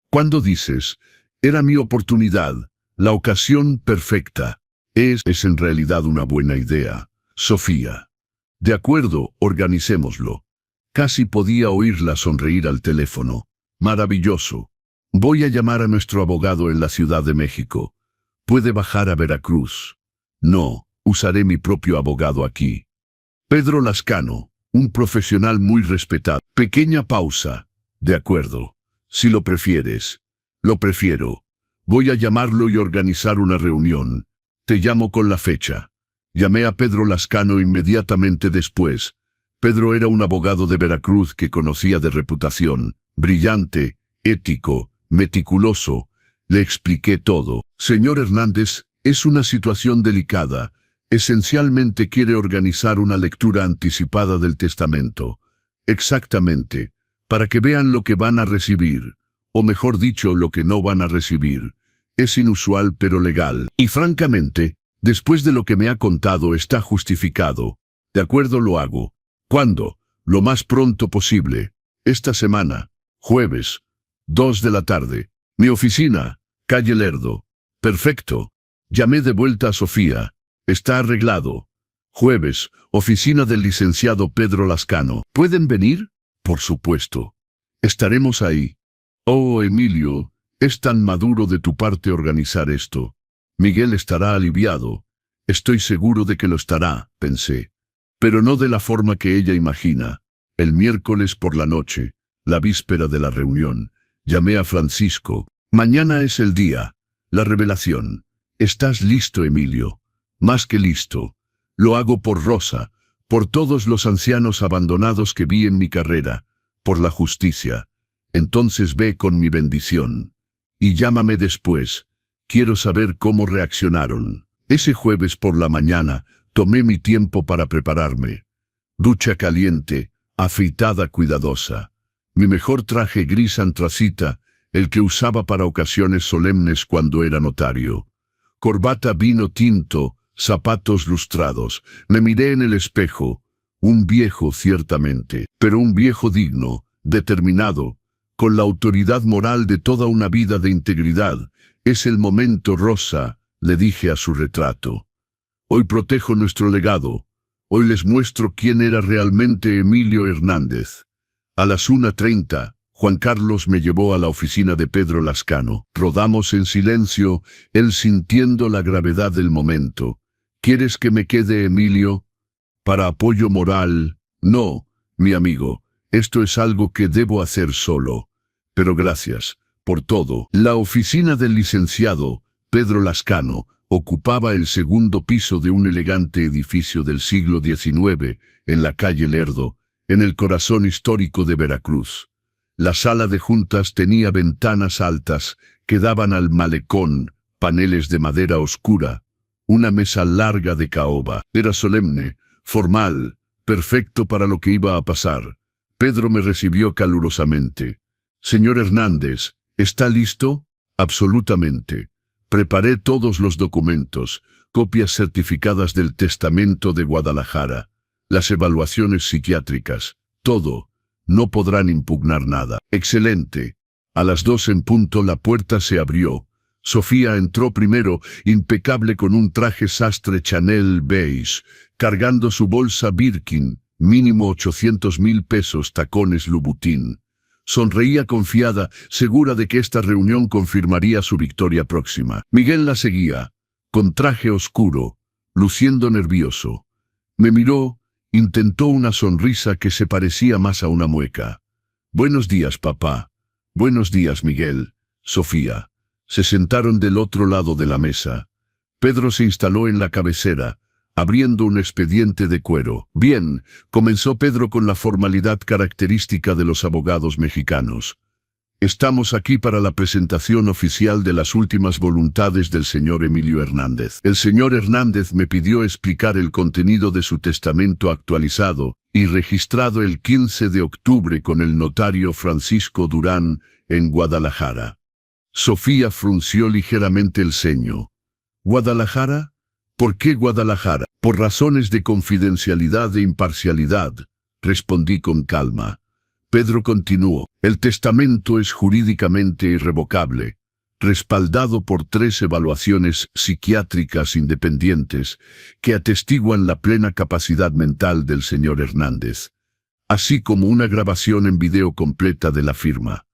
Cuando dices, era mi oportunidad, la ocasión perfecta, es en realidad una buena idea, Sofía. De acuerdo, organicémoslo. Casi podía oírla sonreír al teléfono. Maravilloso. Voy a llamar a nuestro abogado en la Ciudad de México. ¿Puede bajar a Veracruz? No, usaré mi propio abogado aquí. Pedro Lascano, un profesional muy respetado. Pequeña pausa. De acuerdo. Si lo prefieres. Lo prefiero. Voy a llamarlo y organizar una reunión. Te llamo con la fecha. Llamé a Pedro Lascano inmediatamente después. Pedro era un abogado de Veracruz que conocía de reputación. Brillante, ético, meticuloso. Le expliqué todo. Señor Hernández, es una situación delicada. Esencialmente quiere organizar una lectura anticipada del testamento. Exactamente. Para que vean lo que van a recibir. O mejor dicho, lo que no van a recibir. Es inusual pero legal. Y francamente, después de lo que me ha contado, está justificado. De acuerdo, lo hago. ¿Cuándo? Lo más pronto posible. Esta semana. Jueves. 2 de la tarde. Mi oficina. Calle Lerdo. Perfecto. Llamé de vuelta a Sofía. Está arreglado. Jueves. Oficina del licenciado Pedro Lascano. ¿Pueden venir? Por supuesto. Estaremos ahí. Oh, Emilio, es tan maduro de tu parte organizar esto. Miguel estará aliviado. Estoy seguro de que lo estará, pensé. Pero no de la forma que ella imagina. El miércoles por la noche, la víspera de la reunión, llamé a Francisco. Mañana es el día. La revelación. ¿Estás listo, Emilio? Más que listo. Lo hago por Rosa, por todos los ancianos abandonados que vi en mi carrera, por la justicia. Entonces ve con mi bendición. Y llámame después. Quiero saber cómo reaccionaron. Ese jueves por la mañana, tomé mi tiempo para prepararme. Ducha caliente, afeitada cuidadosa. Mi mejor traje gris antracita, el que usaba para ocasiones solemnes cuando era notario. Corbata vino tinto, zapatos lustrados. Me miré en el espejo. Un viejo ciertamente, pero un viejo digno, determinado, con la autoridad moral de toda una vida de integridad. Es el momento, Rosa, le dije a su retrato. Hoy protejo nuestro legado. Hoy les muestro quién era realmente Emilio Hernández. A las 1:30, Juan Carlos me llevó a la oficina de Pedro Lascano. Rodamos en silencio, él sintiendo la gravedad del momento. ¿Quieres que me quede, Emilio? Para apoyo moral. No, mi amigo, esto es algo que debo hacer solo. Pero gracias por todo. La oficina del licenciado Pedro Lascano ocupaba el segundo piso de un elegante edificio del siglo XIX, en la calle Lerdo, en el corazón histórico de Veracruz. La sala de juntas tenía ventanas altas que daban al malecón, paneles de madera oscura, una mesa larga de caoba. Era solemne, formal, perfecto para lo que iba a pasar. Pedro me recibió calurosamente. Señor Hernández, ¿está listo? Absolutamente. Preparé todos los documentos, copias certificadas del testamento de Guadalajara, las evaluaciones psiquiátricas, todo. No podrán impugnar nada. Excelente. A las 2 en punto la puerta se abrió. Sofía entró primero, impecable con un traje sastre Chanel beige, cargando su bolsa Birkin, mínimo 800,000 pesos, tacones Louboutin. Sonreía confiada, segura de que esta reunión confirmaría su victoria próxima. Miguel la seguía, con traje oscuro, luciendo nervioso. Me miró, intentó una sonrisa que se parecía más a una mueca. Buenos días, papá. Buenos días, Miguel. Sofía. Se sentaron del otro lado de la mesa. Pedro se instaló en la cabecera, abriendo un expediente de cuero. Bien, comenzó Pedro con la formalidad característica de los abogados mexicanos. Estamos aquí para la presentación oficial de las últimas voluntades del señor Emilio Hernández. El señor Hernández me pidió explicar el contenido de su testamento actualizado y registrado el 15 de octubre con el notario Francisco Durán en Guadalajara. Sofía frunció ligeramente el ceño. ¿Guadalajara? ¿Por qué Guadalajara? Por razones de confidencialidad e imparcialidad, respondí con calma. Pedro continuó. El testamento es jurídicamente irrevocable, respaldado por 3 evaluaciones psiquiátricas independientes que atestiguan la plena capacidad mental del señor Hernández, así como una grabación en video completa de la firma.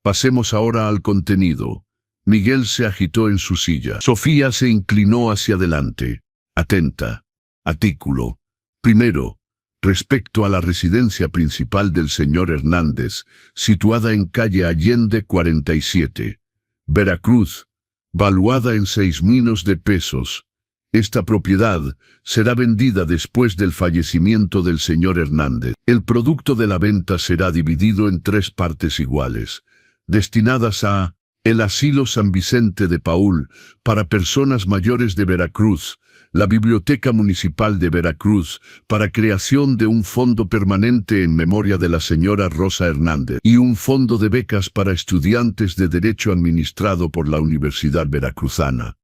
Pasemos ahora al contenido. Miguel se agitó en su silla. Sofía se inclinó hacia adelante, atenta. Artículo. Primero, respecto a la residencia principal del señor Hernández, situada en calle Allende 47, Veracruz, valuada en 6,000,000 de pesos. Esta propiedad será vendida después del fallecimiento del señor Hernández. El producto de la venta será dividido en 3 partes iguales, destinadas a el Asilo San Vicente de Paúl para personas mayores de Veracruz, la Biblioteca Municipal de Veracruz para creación de un fondo permanente en memoria de la señora Rosa Hernández y un fondo de becas para estudiantes de Derecho administrado por la Universidad Veracruzana.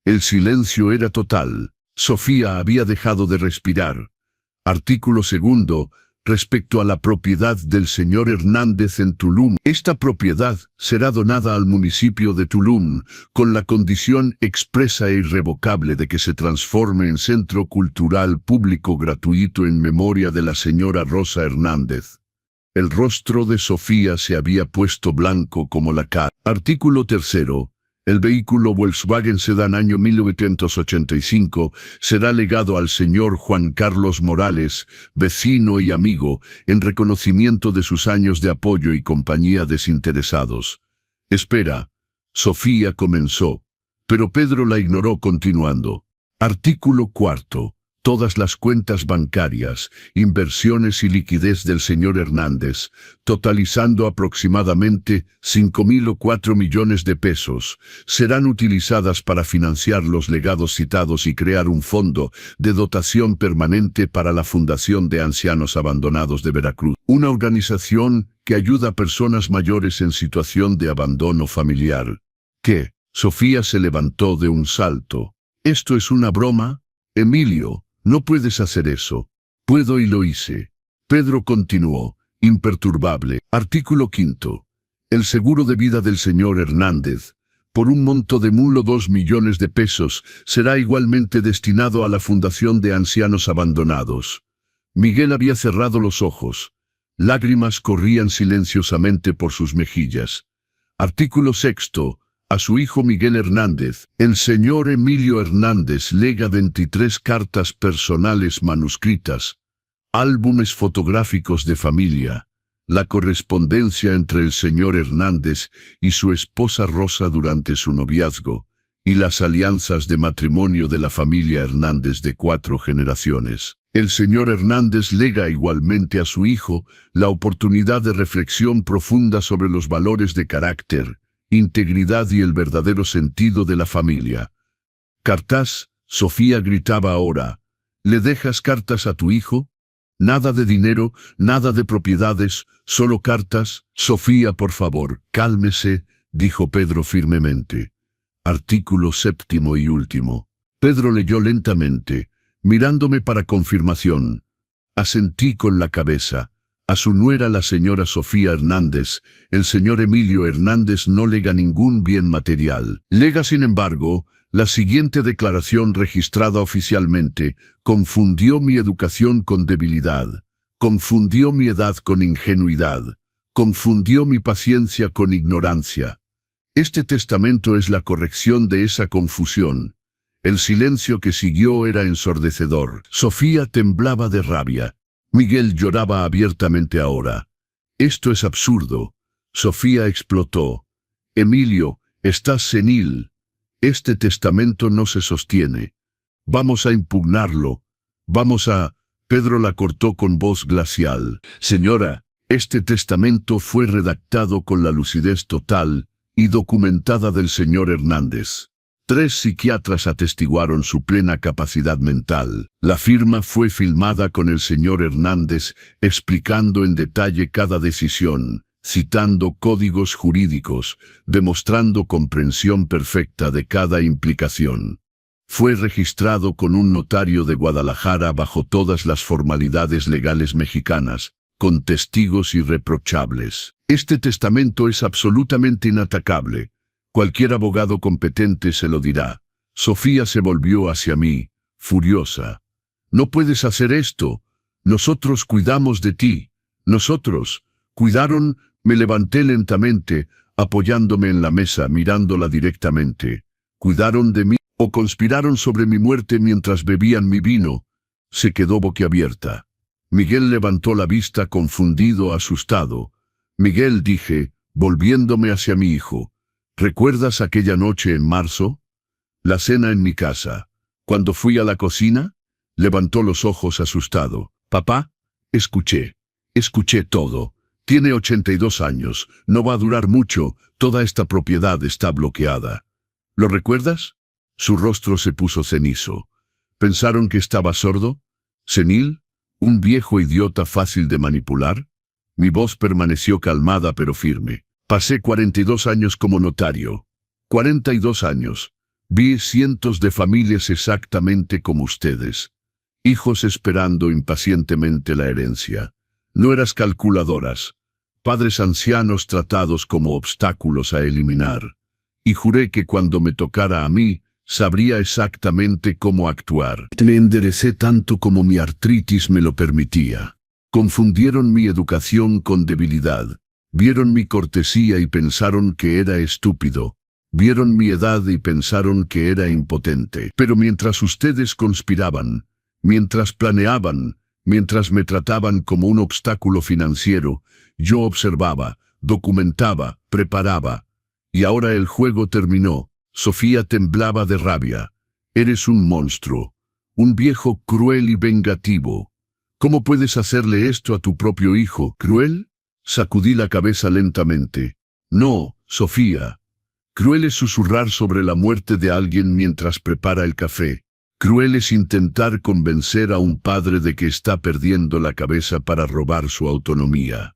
El silencio era total. Sofía había dejado de respirar. Artículo segundo. Respecto a la propiedad del señor Hernández en Tulum, esta propiedad será donada al municipio de Tulum, con la condición expresa e irrevocable de que se transforme en centro cultural público gratuito en memoria de la señora Rosa Hernández. El rostro de Sofía se había puesto blanco como la cara. Artículo tercero. El vehículo Volkswagen Sedán año 1985 será legado al señor Juan Carlos Morales, vecino y amigo, en reconocimiento de sus años de apoyo y compañía desinteresados. Espera, Sofía comenzó, pero Pedro la ignoró continuando. Artículo cuarto. todas las cuentas bancarias, inversiones y liquidez del señor Hernández, totalizando aproximadamente 5.000 o 4 millones de pesos, serán utilizadas para financiar los legados citados y crear un fondo de dotación permanente para la Fundación de Ancianos Abandonados de Veracruz, una organización que ayuda a personas mayores en situación de abandono familiar. ¿Qué? Sofía se levantó de un salto. ¿Esto es una broma? Emilio, no puedes hacer eso. Puedo y lo hice. Pedro continuó, imperturbable. Artículo 5. El seguro de vida del señor Hernández, por un monto de 2 millones de pesos, será igualmente destinado a la Fundación de Ancianos Abandonados. Miguel había cerrado los ojos. Lágrimas corrían silenciosamente por sus mejillas. Artículo 6. A su hijo Miguel Hernández, el señor Emilio Hernández lega 23 cartas personales manuscritas, álbumes fotográficos de familia, la correspondencia entre el señor Hernández y su esposa Rosa durante su noviazgo, y las alianzas de matrimonio de la familia Hernández de 4 generaciones. El señor Hernández lega igualmente a su hijo la oportunidad de reflexión profunda sobre los valores de carácter, integridad y el verdadero sentido de la familia. ¿Cartas? Sofía gritaba ahora. ¿Le dejas cartas a tu hijo? Nada de dinero, nada de propiedades, solo cartas. Sofía, por favor, cálmese, dijo Pedro firmemente. Artículo 7 y último. Pedro leyó lentamente, mirándome para confirmación. Asentí con la cabeza. A su nuera la señora Sofía Hernández, el señor Emilio Hernández no lega ningún bien material. Lega, sin embargo, la siguiente declaración registrada oficialmente: confundió mi educación con debilidad, confundió mi edad con ingenuidad, confundió mi paciencia con ignorancia. Este testamento es la corrección de esa confusión. El silencio que siguió era ensordecedor. Sofía temblaba de rabia. Miguel lloraba abiertamente ahora. Esto es absurdo. Sofía explotó. Emilio, estás senil. Este testamento no se sostiene. Vamos a impugnarlo. Vamos a... Pedro la cortó con voz glacial. Señora, este testamento fue redactado con la lucidez total y documentada del señor Hernández. 3 psiquiatras atestiguaron su plena capacidad mental. La firma fue filmada con el señor Hernández, explicando en detalle cada decisión, citando códigos jurídicos, demostrando comprensión perfecta de cada implicación. Fue registrado con un notario de Guadalajara bajo todas las formalidades legales mexicanas, con testigos irreprochables. Este testamento es absolutamente inatacable. Cualquier abogado competente se lo dirá. Sofía se volvió hacia mí, furiosa. No puedes hacer esto. Nosotros cuidamos de ti. Nosotros. Cuidaron. Me levanté lentamente, apoyándome en la mesa, mirándola directamente. Cuidaron de mí o conspiraron sobre mi muerte mientras bebían mi vino. Se quedó boquiabierta. Miguel levantó la vista confundido, asustado. Miguel, dije, volviéndome hacia mi hijo. ¿Recuerdas aquella noche en marzo? La cena en mi casa. Cuando fui a la cocina, levantó los ojos asustado. Papá, escuché todo. Tiene 82 años, no va a durar mucho, toda esta propiedad está bloqueada. ¿Lo recuerdas? Su rostro se puso cenizo. ¿Pensaron que estaba sordo? ¿Senil? ¿Un viejo idiota fácil de manipular? Mi voz permaneció calmada pero firme. Pasé 42 años como notario. 42 años. Vi cientos de familias exactamente como ustedes. Hijos esperando impacientemente la herencia. Nueras calculadoras. Padres ancianos tratados como obstáculos a eliminar. Y juré que cuando me tocara a mí, sabría exactamente cómo actuar. Me enderecé tanto como mi artritis me lo permitía. Confundieron mi educación con debilidad. Vieron mi cortesía y pensaron que era estúpido. Vieron mi edad y pensaron que era impotente. Pero mientras ustedes conspiraban, mientras planeaban, mientras me trataban como un obstáculo financiero, yo observaba, documentaba, preparaba. Y ahora el juego terminó. Sofía temblaba de rabia. Eres un monstruo. un viejo cruel y vengativo. ¿Cómo puedes hacerle esto a tu propio hijo? ¿Cruel? Sacudí la cabeza lentamente. No, Sofía. Cruel es susurrar sobre la muerte de alguien mientras prepara el café. Cruel es intentar convencer a un padre de que está perdiendo la cabeza para robar su autonomía.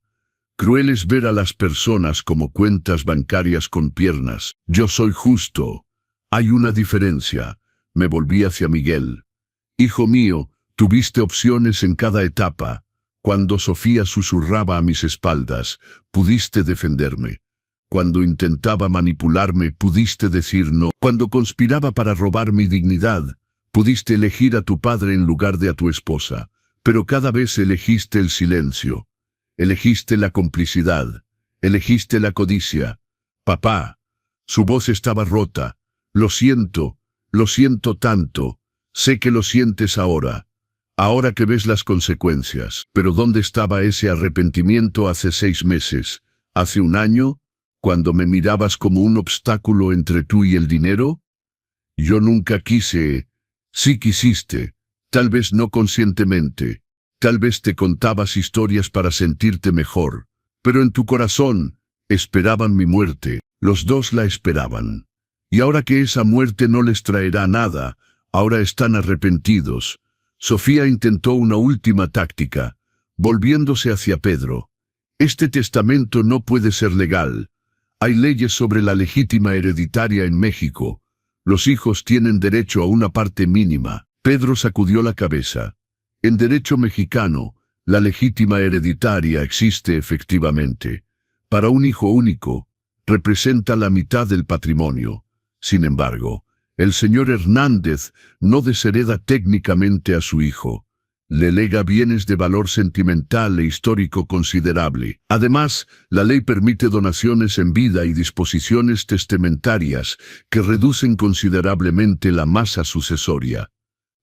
Cruel es ver a las personas como cuentas bancarias con piernas. Yo soy justo. Hay una diferencia. Me volví hacia Miguel. Hijo mío, tuviste opciones en cada etapa. Cuando Sofía susurraba a mis espaldas, pudiste defenderme. Cuando intentaba manipularme, pudiste decir no. Cuando conspiraba para robar mi dignidad, pudiste elegir a tu padre en lugar de a tu esposa. Pero cada vez elegiste el silencio. Elegiste la complicidad. Elegiste la codicia. Papá. Su voz estaba rota. Lo siento tanto. Sé que lo sientes ahora. Ahora que ves las consecuencias. Pero ¿dónde estaba ese arrepentimiento hace 6 meses? ¿Hace un año? Cuando me mirabas como un obstáculo entre tú y el dinero. Yo nunca quise. Sí quisiste. Tal vez no conscientemente. Tal vez te contabas historias para sentirte mejor. Pero en tu corazón, esperaban mi muerte. Los dos la esperaban. Y ahora que esa muerte no les traerá nada, ahora están arrepentidos. Sofía intentó una última táctica, volviéndose hacia Pedro. Este testamento no puede ser legal. Hay leyes sobre la legítima hereditaria en México. Los hijos tienen derecho a una parte mínima. Pedro sacudió la cabeza. En derecho mexicano, la legítima hereditaria existe efectivamente. Para un hijo único, representa la mitad del patrimonio. Sin embargo, el señor Hernández no deshereda técnicamente a su hijo. Le lega bienes de valor sentimental e histórico considerable. Además, la ley permite donaciones en vida y disposiciones testamentarias que reducen considerablemente la masa sucesoria.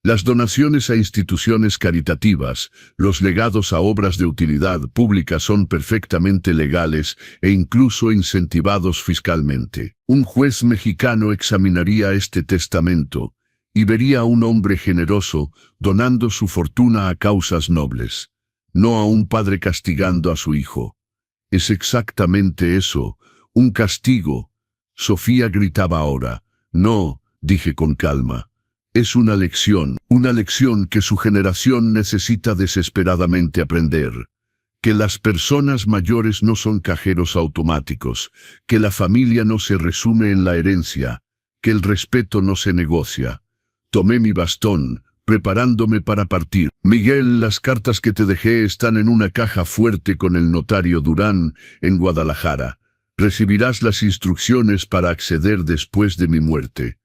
Las donaciones a instituciones caritativas, los legados a obras de utilidad pública son perfectamente legales e incluso incentivados fiscalmente. Un juez mexicano examinaría este testamento y vería a un hombre generoso donando su fortuna a causas nobles, no a un padre castigando a su hijo. Es exactamente eso, un castigo. Sofía gritaba ahora. No, dije con calma. Es una lección que su generación necesita desesperadamente aprender. Que las personas mayores no son cajeros automáticos, que la familia no se resume en la herencia, que el respeto no se negocia. Tomé mi bastón, preparándome para partir. Miguel, las cartas que te dejé están en una caja fuerte con el notario Durán, en Guadalajara. Recibirás las instrucciones para acceder después de mi muerte.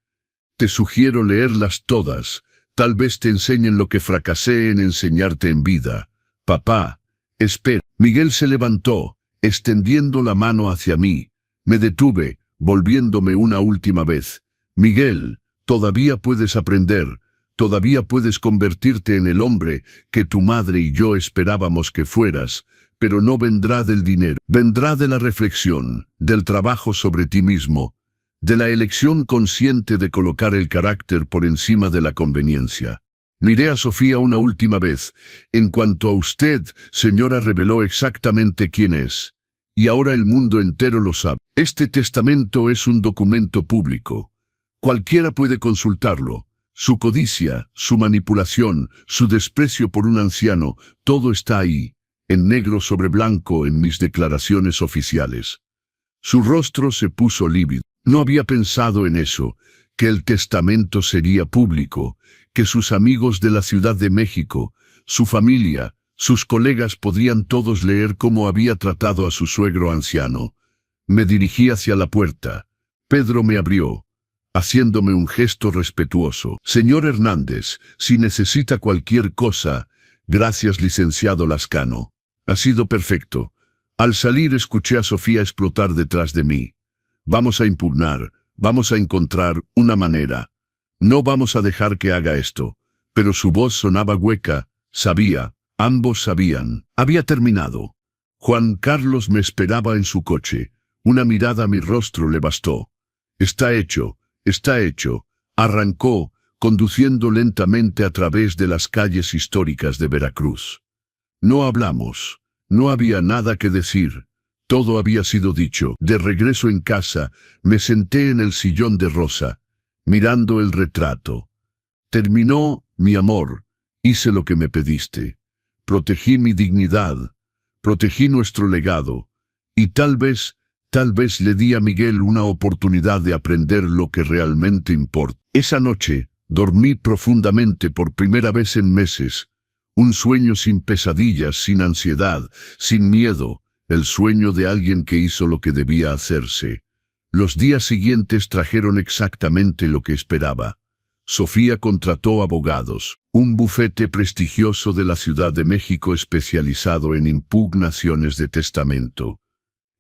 Te sugiero leerlas todas. Tal vez te enseñen lo que fracasé en enseñarte en vida. Papá, espera. Miguel se levantó, extendiendo la mano hacia mí. Me detuve, volviéndome una última vez. Miguel, todavía puedes aprender. Todavía puedes convertirte en el hombre que tu madre y yo esperábamos que fueras, pero no vendrá del dinero. Vendrá de la reflexión, del trabajo sobre ti mismo, de la elección consciente de colocar el carácter por encima de la conveniencia. Miré a Sofía una última vez. En cuanto a usted, señora, reveló exactamente quién es. Y ahora el mundo entero lo sabe. Este testamento es un documento público. Cualquiera puede consultarlo. Su codicia, su manipulación, su desprecio por un anciano, todo está ahí, en negro sobre blanco en mis declaraciones oficiales. Su rostro se puso lívido. No había pensado en eso, que el testamento sería público, que sus amigos de la Ciudad de México, su familia, sus colegas podrían todos leer cómo había tratado a su suegro anciano. Me dirigí hacia la puerta. Pedro me abrió, haciéndome un gesto respetuoso. Señor Hernández, si necesita cualquier cosa, gracias, licenciado Lascano. Ha sido perfecto. Al salir escuché a Sofía explotar detrás de mí. Vamos a impugnar, vamos a encontrar una manera. No vamos a dejar que haga esto. Pero su voz sonaba hueca, sabía, ambos sabían. Había terminado. Juan Carlos me esperaba en su coche. Una mirada a mi rostro le bastó. Está hecho, arrancó, conduciendo lentamente a través de las calles históricas de Veracruz. No hablamos, no había nada que decir, todo había sido dicho. De regreso en casa, me senté en el sillón de Rosa, mirando el retrato. Terminó, mi amor, hice lo que me pediste. Protegí mi dignidad, protegí nuestro legado, y tal vez le di a Miguel una oportunidad de aprender lo que realmente importa. Esa noche, dormí profundamente por primera vez en meses. Un sueño sin pesadillas, sin ansiedad, sin miedo, el sueño de alguien que hizo lo que debía hacerse. Los días siguientes trajeron exactamente lo que esperaba. Sofía contrató abogados, un bufete prestigioso de la Ciudad de México especializado en impugnaciones de testamento.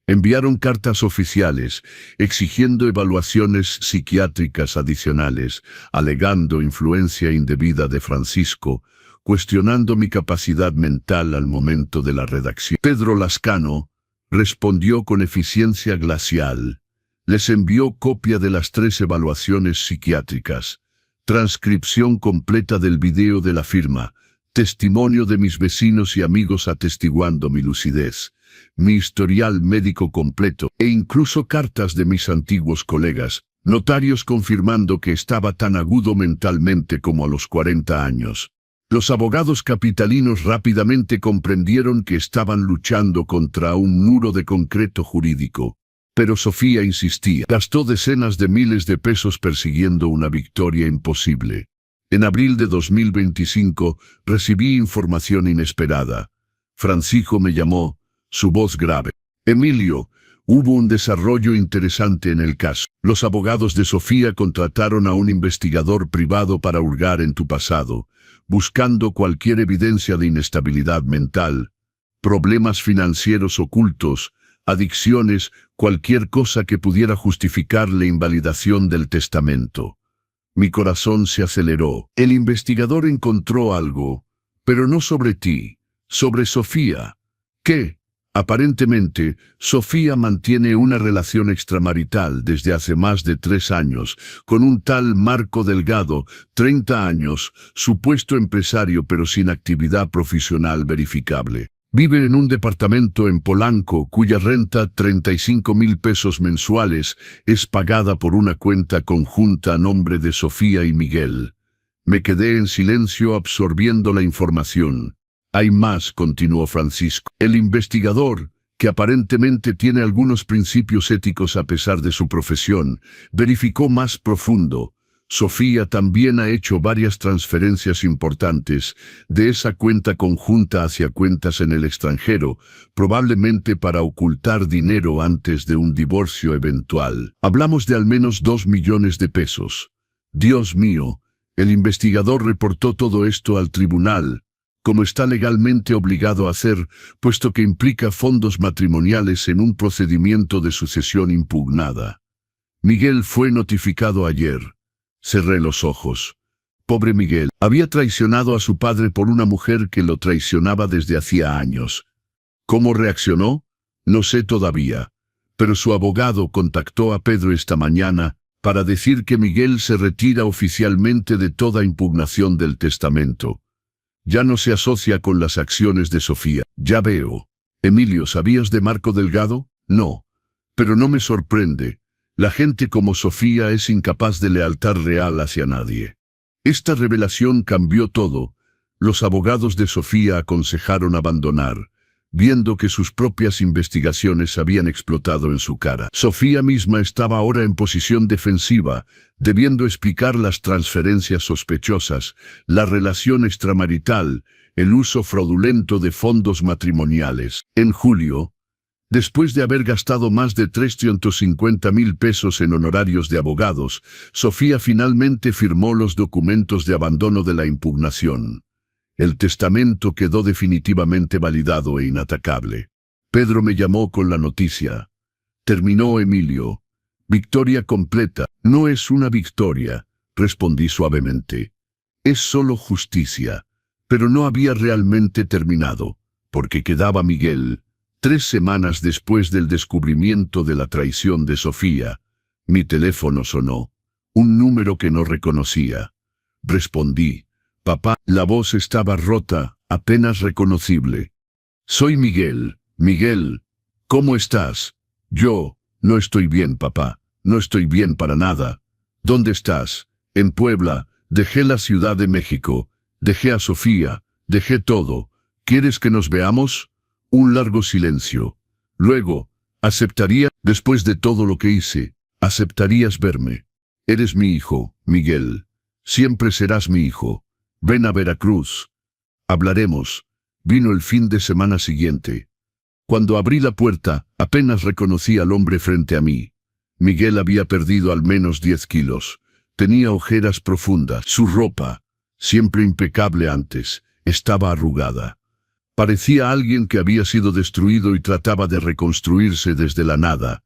Enviaron cartas oficiales, exigiendo evaluaciones psiquiátricas adicionales, alegando influencia indebida de Francisco, cuestionando mi capacidad mental al momento de la redacción. Pedro Lascano respondió con eficiencia glacial. Les envió copia de las 3 evaluaciones psiquiátricas, transcripción completa del video de la firma, testimonio de mis vecinos y amigos atestiguando mi lucidez, mi historial médico completo e incluso cartas de mis antiguos colegas, notarios confirmando que estaba tan agudo mentalmente como a los 40 años. Los abogados capitalinos rápidamente comprendieron que estaban luchando contra un muro de concreto jurídico. Pero Sofía insistía. Gastó decenas de miles de pesos persiguiendo una victoria imposible. En abril de 2025 recibí información inesperada. Francisco me llamó, su voz grave. Emilio, hubo un desarrollo interesante en el caso. Los abogados de Sofía contrataron a un investigador privado para hurgar en tu pasado, buscando cualquier evidencia de inestabilidad mental, problemas financieros ocultos, adicciones, cualquier cosa que pudiera justificar la invalidación del testamento. Mi corazón se aceleró. El investigador encontró algo, pero no sobre ti, sobre Sofía. ¿Qué? Aparentemente, Sofía mantiene una relación extramarital desde hace más de 3 años, con un tal Marco Delgado, 30 años, supuesto empresario pero sin actividad profesional verificable. Vive en un departamento en Polanco, cuya renta, 35,000 pesos mensuales, es pagada por una cuenta conjunta a nombre de Sofía y Miguel. Me quedé en silencio absorbiendo la información. Hay más, continuó Francisco. El investigador, que aparentemente tiene algunos principios éticos a pesar de su profesión, verificó más profundo. Sofía también ha hecho varias transferencias importantes de esa cuenta conjunta hacia cuentas en el extranjero, probablemente para ocultar dinero antes de un divorcio eventual. Hablamos de al menos 2 millones de pesos. Dios mío, el investigador reportó todo esto al tribunal, como está legalmente obligado a hacer, puesto que implica fondos matrimoniales en un procedimiento de sucesión impugnada. Miguel fue notificado ayer. Cerré los ojos. Pobre Miguel, había traicionado a su padre por una mujer que lo traicionaba desde hacía años. ¿Cómo reaccionó? No sé todavía. Pero su abogado contactó a Pedro esta mañana para decir que Miguel se retira oficialmente de toda impugnación del testamento. Ya no se asocia con las acciones de Sofía. Ya veo. Emilio, ¿sabías de Marco Delgado? No. Pero no me sorprende. La gente como Sofía es incapaz de lealtad real hacia nadie. Esta revelación cambió todo. Los abogados de Sofía aconsejaron abandonar, viendo que sus propias investigaciones habían explotado en su cara. Sofía misma estaba ahora en posición defensiva, debiendo explicar las transferencias sospechosas, la relación extramarital, el uso fraudulento de fondos matrimoniales. En julio, después de haber gastado más de 350,000 pesos en honorarios de abogados, Sofía finalmente firmó los documentos de abandono de la impugnación. El testamento quedó definitivamente validado e inatacable. Pedro me llamó con la noticia. Terminó, Emilio. Victoria completa. No es una victoria, respondí suavemente. Es solo justicia. Pero no había realmente terminado, porque quedaba Miguel. 3 semanas después del descubrimiento de la traición de Sofía, mi teléfono sonó. Un número que no reconocía. respondí. Papá, la voz estaba rota, apenas reconocible. Soy Miguel. Miguel, ¿cómo estás? Yo, no estoy bien, papá. No estoy bien para nada. ¿Dónde estás? En Puebla. Dejé la Ciudad de México. Dejé a Sofía. Dejé todo. ¿Quieres que nos veamos? Un largo silencio. Luego, aceptaría, después de todo lo que hice, aceptarías verme. Eres mi hijo, Miguel. Siempre serás mi hijo. Ven a Veracruz. Hablaremos. Vino el fin de semana siguiente. Cuando abrí la puerta, apenas reconocí al hombre frente a mí. Miguel había perdido al menos 10 kilos. Tenía ojeras profundas. Su ropa, siempre impecable antes, estaba arrugada. Parecía alguien que había sido destruido y trataba de reconstruirse desde la nada.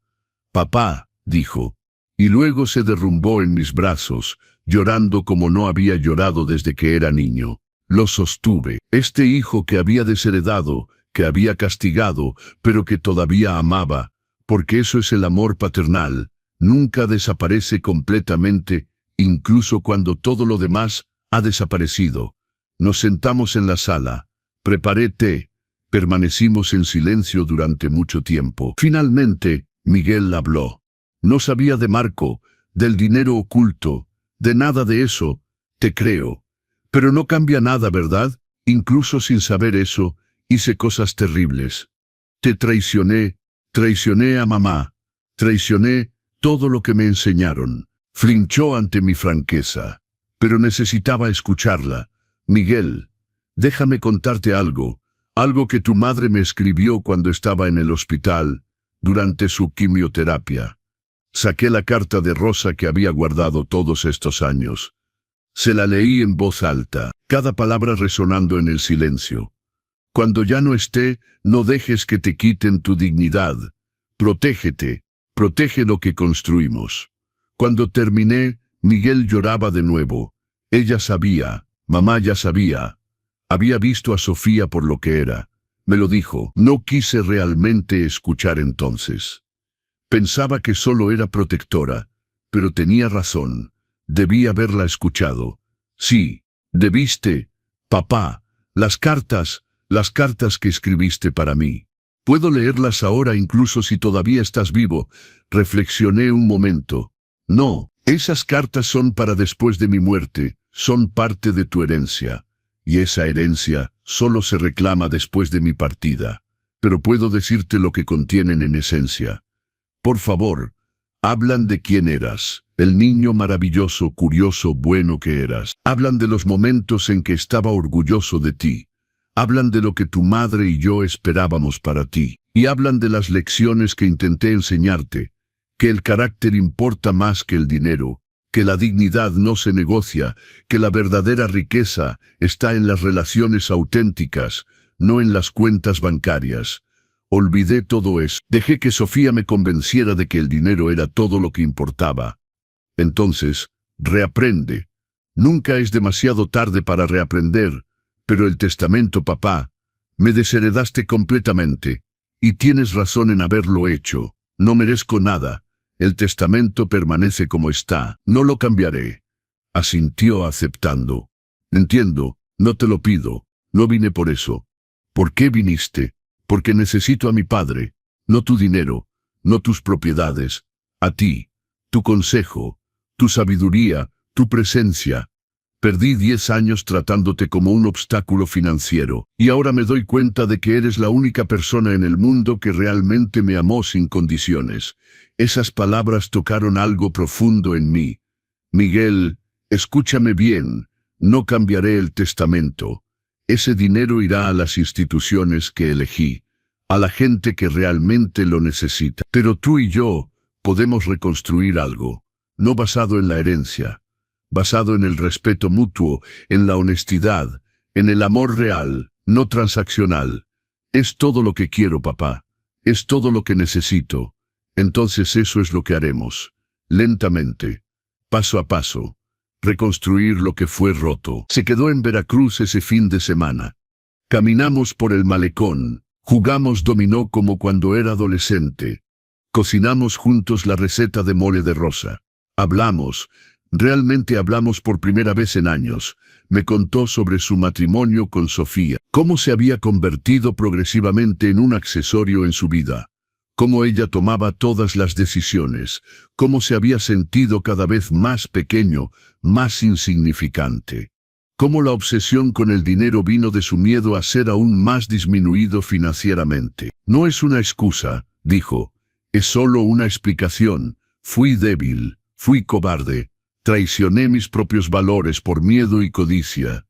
Papá, dijo, y luego se derrumbó en mis brazos, llorando como no había llorado desde que era niño. Lo sostuve. Este hijo que había desheredado, que había castigado, pero que todavía amaba, porque eso es el amor paternal, nunca desaparece completamente, incluso cuando todo lo demás ha desaparecido. Nos sentamos en la sala, preparé té, permanecimos en silencio durante mucho tiempo. Finalmente, Miguel habló. No sabía de Marco, del dinero oculto, de nada de eso, te creo. Pero no cambia nada, ¿verdad? Incluso sin saber eso, hice cosas terribles. Te traicioné, traicioné a mamá, traicioné todo lo que me enseñaron. Flinchó ante mi franqueza, pero necesitaba escucharla. Miguel, déjame contarte algo que tu madre me escribió cuando estaba en el hospital, durante su quimioterapia. Saqué la carta de Rosa que había guardado todos estos años. Se la leí en voz alta, cada palabra resonando en el silencio. Cuando ya no esté, no dejes que te quiten tu dignidad. Protégete, protege lo que construimos. Cuando terminé, Miguel lloraba de nuevo. Ella sabía, mamá ya sabía. Había visto a Sofía por lo que era. Me lo dijo. No quise realmente escuchar entonces. Pensaba que solo era protectora, pero tenía razón. Debí haberla escuchado. Sí, debiste, papá, las cartas que escribiste para mí. Puedo leerlas ahora incluso si todavía estás vivo. Reflexioné un momento. No, esas cartas son para después de mi muerte, son parte de tu herencia. Y esa herencia solo se reclama después de mi partida. Pero puedo decirte lo que contienen en esencia. Por favor, hablan de quién eras, el niño maravilloso, curioso, bueno que eras. Hablan de los momentos en que estaba orgulloso de ti. Hablan de lo que tu madre y yo esperábamos para ti. Y hablan de las lecciones que intenté enseñarte, que el carácter importa más que el dinero, que la dignidad no se negocia, que la verdadera riqueza está en las relaciones auténticas, no en las cuentas bancarias. Olvidé todo eso. Dejé que Sofía me convenciera de que el dinero era todo lo que importaba. Entonces, reaprende. Nunca es demasiado tarde para reaprender, pero el testamento, papá, me desheredaste completamente, y tienes razón en haberlo hecho. No merezco nada. El testamento permanece como está. No lo cambiaré. Asintió aceptando. Entiendo, no te lo pido. No vine por eso. ¿Por qué viniste? Porque necesito a mi padre, no tu dinero, no tus propiedades, a ti, tu consejo, tu sabiduría, tu presencia. Perdí 10 años tratándote como un obstáculo financiero, y ahora me doy cuenta de que eres la única persona en el mundo que realmente me amó sin condiciones. Esas palabras tocaron algo profundo en mí. Miguel, escúchame bien, no cambiaré el testamento. Ese dinero irá a las instituciones que elegí, a la gente que realmente lo necesita. Pero tú y yo podemos reconstruir algo, no basado en la herencia, basado en el respeto mutuo, en la honestidad, en el amor real, no transaccional. Es todo lo que quiero, papá. Es todo lo que necesito. Entonces eso es lo que haremos, lentamente, paso a paso. Reconstruir lo que fue roto. Se quedó en Veracruz ese fin de semana. Caminamos por el malecón, jugamos dominó como cuando era adolescente. Cocinamos juntos la receta de mole de Rosa. Hablamos, Realmente hablamos por primera vez en años. Me contó sobre su matrimonio con Sofía, cómo se había convertido progresivamente en un accesorio en su vida, cómo ella tomaba todas las decisiones, cómo se había sentido cada vez más pequeño, más insignificante. Cómo la obsesión con el dinero vino de su miedo a ser aún más disminuido financieramente. No es una excusa, dijo, es solo una explicación. Fui débil, fui cobarde, traicioné mis propios valores por miedo y codicia.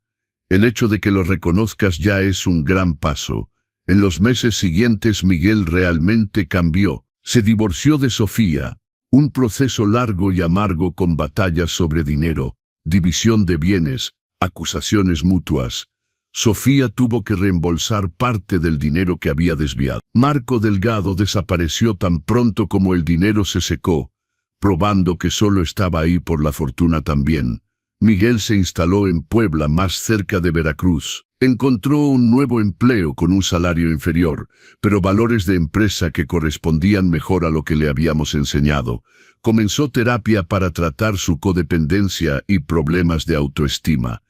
El hecho de que lo reconozcas ya es un gran paso. En los meses siguientes Miguel realmente cambió. Se divorció de Sofía, un proceso largo y amargo con batallas sobre dinero, división de bienes, acusaciones mutuas. Sofía tuvo que reembolsar parte del dinero que había desviado. Marco Delgado desapareció tan pronto como el dinero se secó, probando que solo estaba ahí por la fortuna también. Miguel se instaló en Puebla, más cerca de Veracruz. Encontró un nuevo empleo con un salario inferior, pero valores de empresa que correspondían mejor a lo que le habíamos enseñado. Comenzó terapia para tratar su codependencia y problemas de autoestima.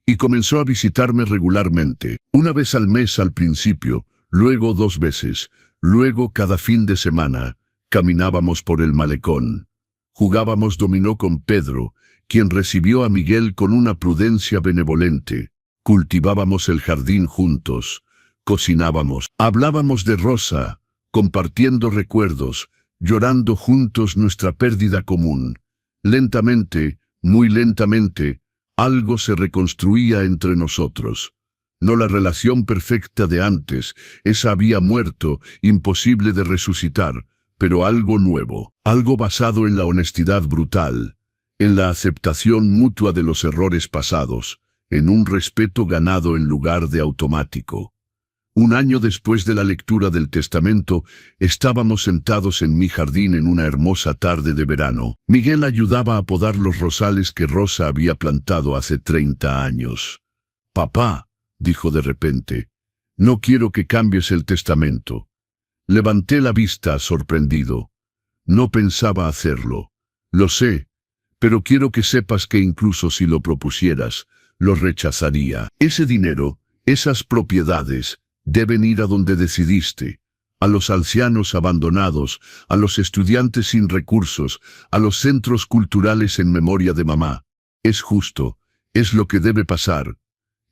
Y comenzó a visitarme regularmente, una vez al mes al principio, luego 2 veces, luego cada fin de semana. Caminábamos por el malecón. Jugábamos dominó con Pedro, quien recibió a Miguel con una prudencia benevolente. Cultivábamos el jardín juntos, cocinábamos, hablábamos de Rosa, compartiendo recuerdos, llorando juntos nuestra pérdida común. Lentamente, muy lentamente, algo se reconstruía entre nosotros. No la relación perfecta de antes, esa había muerto, imposible de resucitar, pero algo nuevo, algo basado en la honestidad brutal, en la aceptación mutua de los errores pasados, en un respeto ganado en lugar de automático. Un año después de la lectura del testamento, estábamos sentados en mi jardín en una hermosa tarde de verano. Miguel ayudaba a podar los rosales que Rosa había plantado hace 30 años. «Papá», dijo de repente, «no quiero que cambies el testamento». Levanté la vista sorprendido. No pensaba hacerlo. Lo sé, pero quiero que sepas que incluso si lo propusieras, lo rechazaría. Ese dinero, esas propiedades, deben ir a donde decidiste, a los ancianos abandonados, a los estudiantes sin recursos, a los centros culturales en memoria de mamá. Es justo, es lo que debe pasar.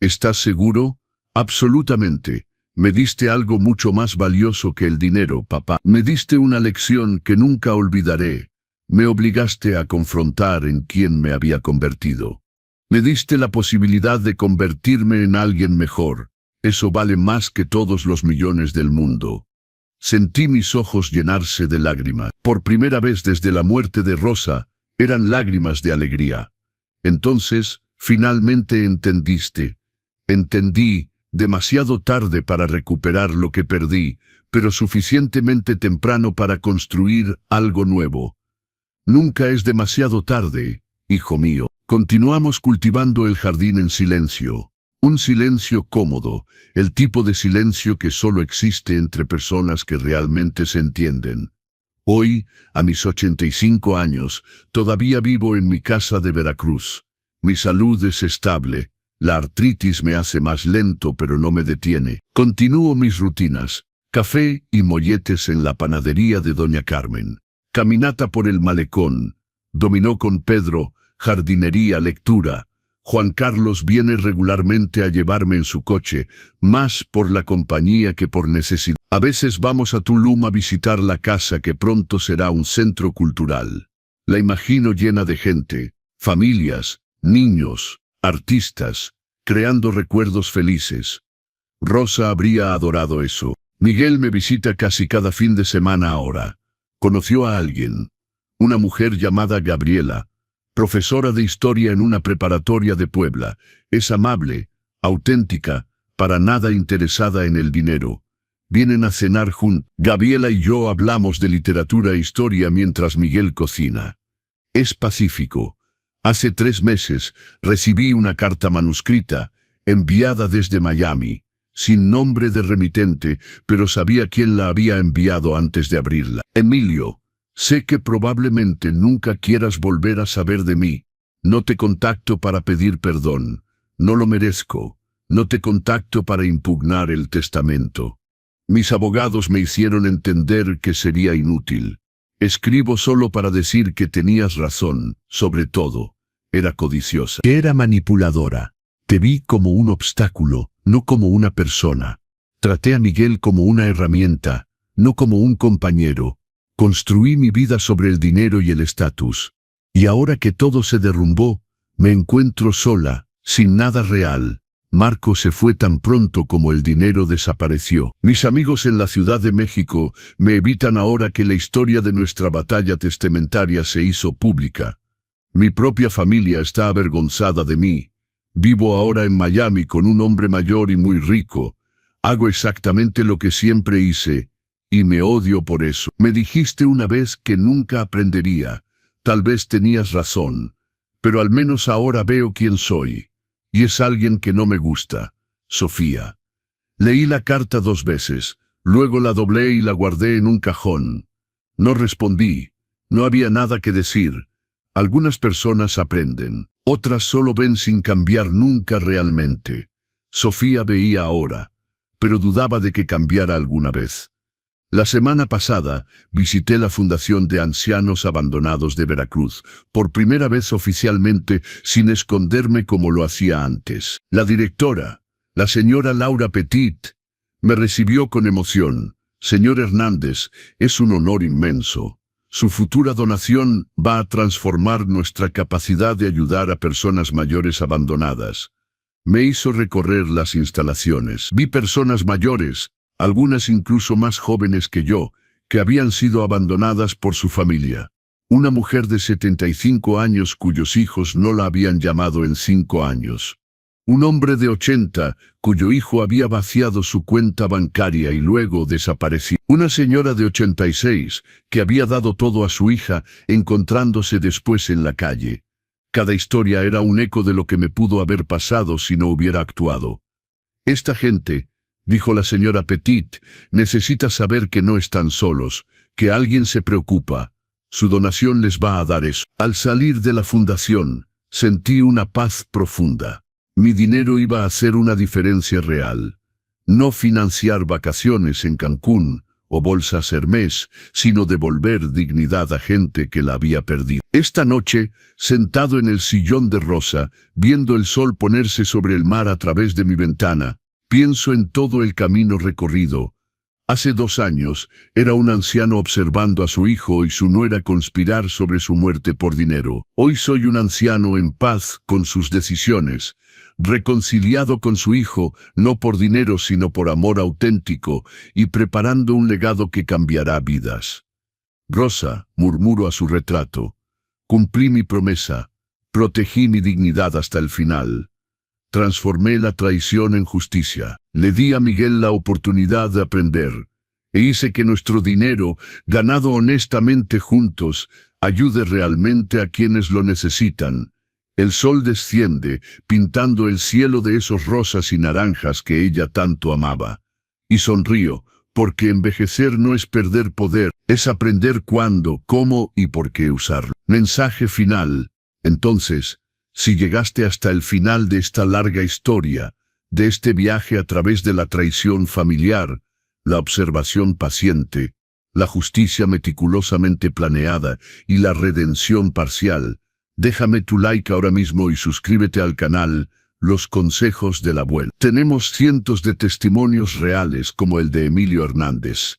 ¿Estás seguro? Absolutamente. Me diste algo mucho más valioso que el dinero, papá. Me diste una lección que nunca olvidaré. Me obligaste a confrontar en quién me había convertido. Me diste la posibilidad de convertirme en alguien mejor. Eso vale más que todos los millones del mundo. Sentí mis ojos llenarse de lágrimas. Por primera vez desde la muerte de Rosa, eran lágrimas de alegría. Entonces, finalmente entendiste. Entendí. Demasiado tarde para recuperar lo que perdí, pero suficientemente temprano para construir algo nuevo. Nunca es demasiado tarde, hijo mío. Continuamos cultivando el jardín en silencio. Un silencio cómodo, el tipo de silencio que solo existe entre personas que realmente se entienden. Hoy, a mis 85 años, todavía vivo en mi casa de Veracruz. Mi salud es estable. La artritis me hace más lento, pero no me detiene. Continúo mis rutinas. Café y molletes en la panadería de Doña Carmen. Caminata por el malecón. Dominó con Pedro. Jardinería, lectura. Juan Carlos viene regularmente a llevarme en su coche, más por la compañía que por necesidad. A veces vamos a Tulum a visitar la casa que pronto será un centro cultural. La imagino llena de gente, familias, niños, artistas, creando recuerdos felices. Rosa habría adorado eso. Miguel me visita casi cada fin de semana ahora. Conoció a alguien. Una mujer llamada Gabriela, profesora de historia en una preparatoria de Puebla. Es amable, auténtica, para nada interesada en el dinero. Vienen a cenar juntos. Gabriela y yo hablamos de literatura e historia mientras Miguel cocina. Es pacífico. Hace 3 meses recibí una carta manuscrita, enviada desde Miami, sin nombre de remitente, pero sabía quién la había enviado antes de abrirla. Emilio, sé que probablemente nunca quieras volver a saber de mí. No te contacto para pedir perdón. No lo merezco. No te contacto para impugnar el testamento. Mis abogados me hicieron entender que sería inútil. Escribo solo para decir que tenías razón, sobre todo. Era codiciosa. Que era manipuladora. Te vi como un obstáculo, no como una persona. Traté a Miguel como una herramienta, no como un compañero. Construí mi vida sobre el dinero y el estatus. Y ahora que todo se derrumbó, me encuentro sola, sin nada real. Marco se fue tan pronto como el dinero desapareció. Mis amigos en la Ciudad de México me evitan ahora que la historia de nuestra batalla testamentaria se hizo pública. Mi propia familia está avergonzada de mí. Vivo ahora en Miami con un hombre mayor y muy rico. Hago exactamente lo que siempre hice, y me odio por eso. Me dijiste una vez que nunca aprendería. Tal vez tenías razón, pero al menos ahora veo quién soy. Y es alguien que no me gusta. Sofía. Leí la carta 2 veces, luego la doblé y la guardé en un cajón. No respondí. No había nada que decir. Algunas personas aprenden, otras solo ven sin cambiar nunca realmente. Sofía veía ahora, pero dudaba de que cambiara alguna vez. La semana pasada visité la Fundación de Ancianos Abandonados de Veracruz, por primera vez oficialmente, sin esconderme como lo hacía antes. La directora, la señora Laura Petit, me recibió con emoción. Señor Hernández, es un honor inmenso. Su futura donación va a transformar nuestra capacidad de ayudar a personas mayores abandonadas. Me hizo recorrer las instalaciones. Vi personas mayores, algunas incluso más jóvenes que yo, que habían sido abandonadas por su familia. Una mujer de 75 años cuyos hijos no la habían llamado en 5 años. Un hombre de 80, cuyo hijo había vaciado su cuenta bancaria y luego desapareció. Una señora de 86, que había dado todo a su hija, encontrándose después en la calle. Cada historia era un eco de lo que me pudo haber pasado si no hubiera actuado. Esta gente, dijo la señora Petit, necesita saber que no están solos, que alguien se preocupa. Su donación les va a dar eso. Al salir de la fundación, sentí una paz profunda. Mi dinero iba a hacer una diferencia real. No financiar vacaciones en Cancún o bolsas Hermès, sino devolver dignidad a gente que la había perdido. Esta noche, sentado en el sillón de rosa, viendo el sol ponerse sobre el mar a través de mi ventana, pienso en todo el camino recorrido. Hace 2 años, era un anciano observando a su hijo y su nuera conspirar sobre su muerte por dinero. Hoy soy un anciano en paz con sus decisiones, reconciliado con su hijo, no por dinero sino por amor auténtico, y preparando un legado que cambiará vidas. Rosa, murmuro a su retrato, cumplí mi promesa, protegí mi dignidad hasta el final. Transformé la traición en justicia. Le di a Miguel la oportunidad de aprender, e hice que nuestro dinero, ganado honestamente juntos, ayude realmente a quienes lo necesitan. El sol desciende, pintando el cielo de esos rosas y naranjas que ella tanto amaba. Y sonrío, porque envejecer no es perder poder, es aprender cuándo, cómo y por qué usarlo. Mensaje final. Entonces, si llegaste hasta el final de esta larga historia, de este viaje a través de la traición familiar, la observación paciente, la justicia meticulosamente planeada y la redención parcial, déjame tu like ahora mismo y suscríbete al canal Los Consejos del Abuelo. Tenemos cientos de testimonios reales como el de Emilio Hernández.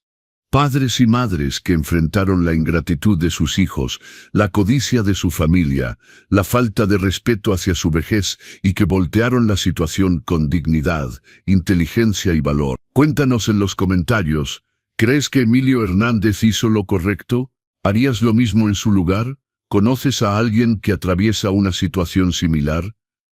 Padres y madres que enfrentaron la ingratitud de sus hijos, la codicia de su familia, la falta de respeto hacia su vejez y que voltearon la situación con dignidad, inteligencia y valor. Cuéntanos en los comentarios, ¿crees que Emilio Hernández hizo lo correcto? ¿Harías lo mismo en su lugar? ¿Conoces a alguien que atraviesa una situación similar?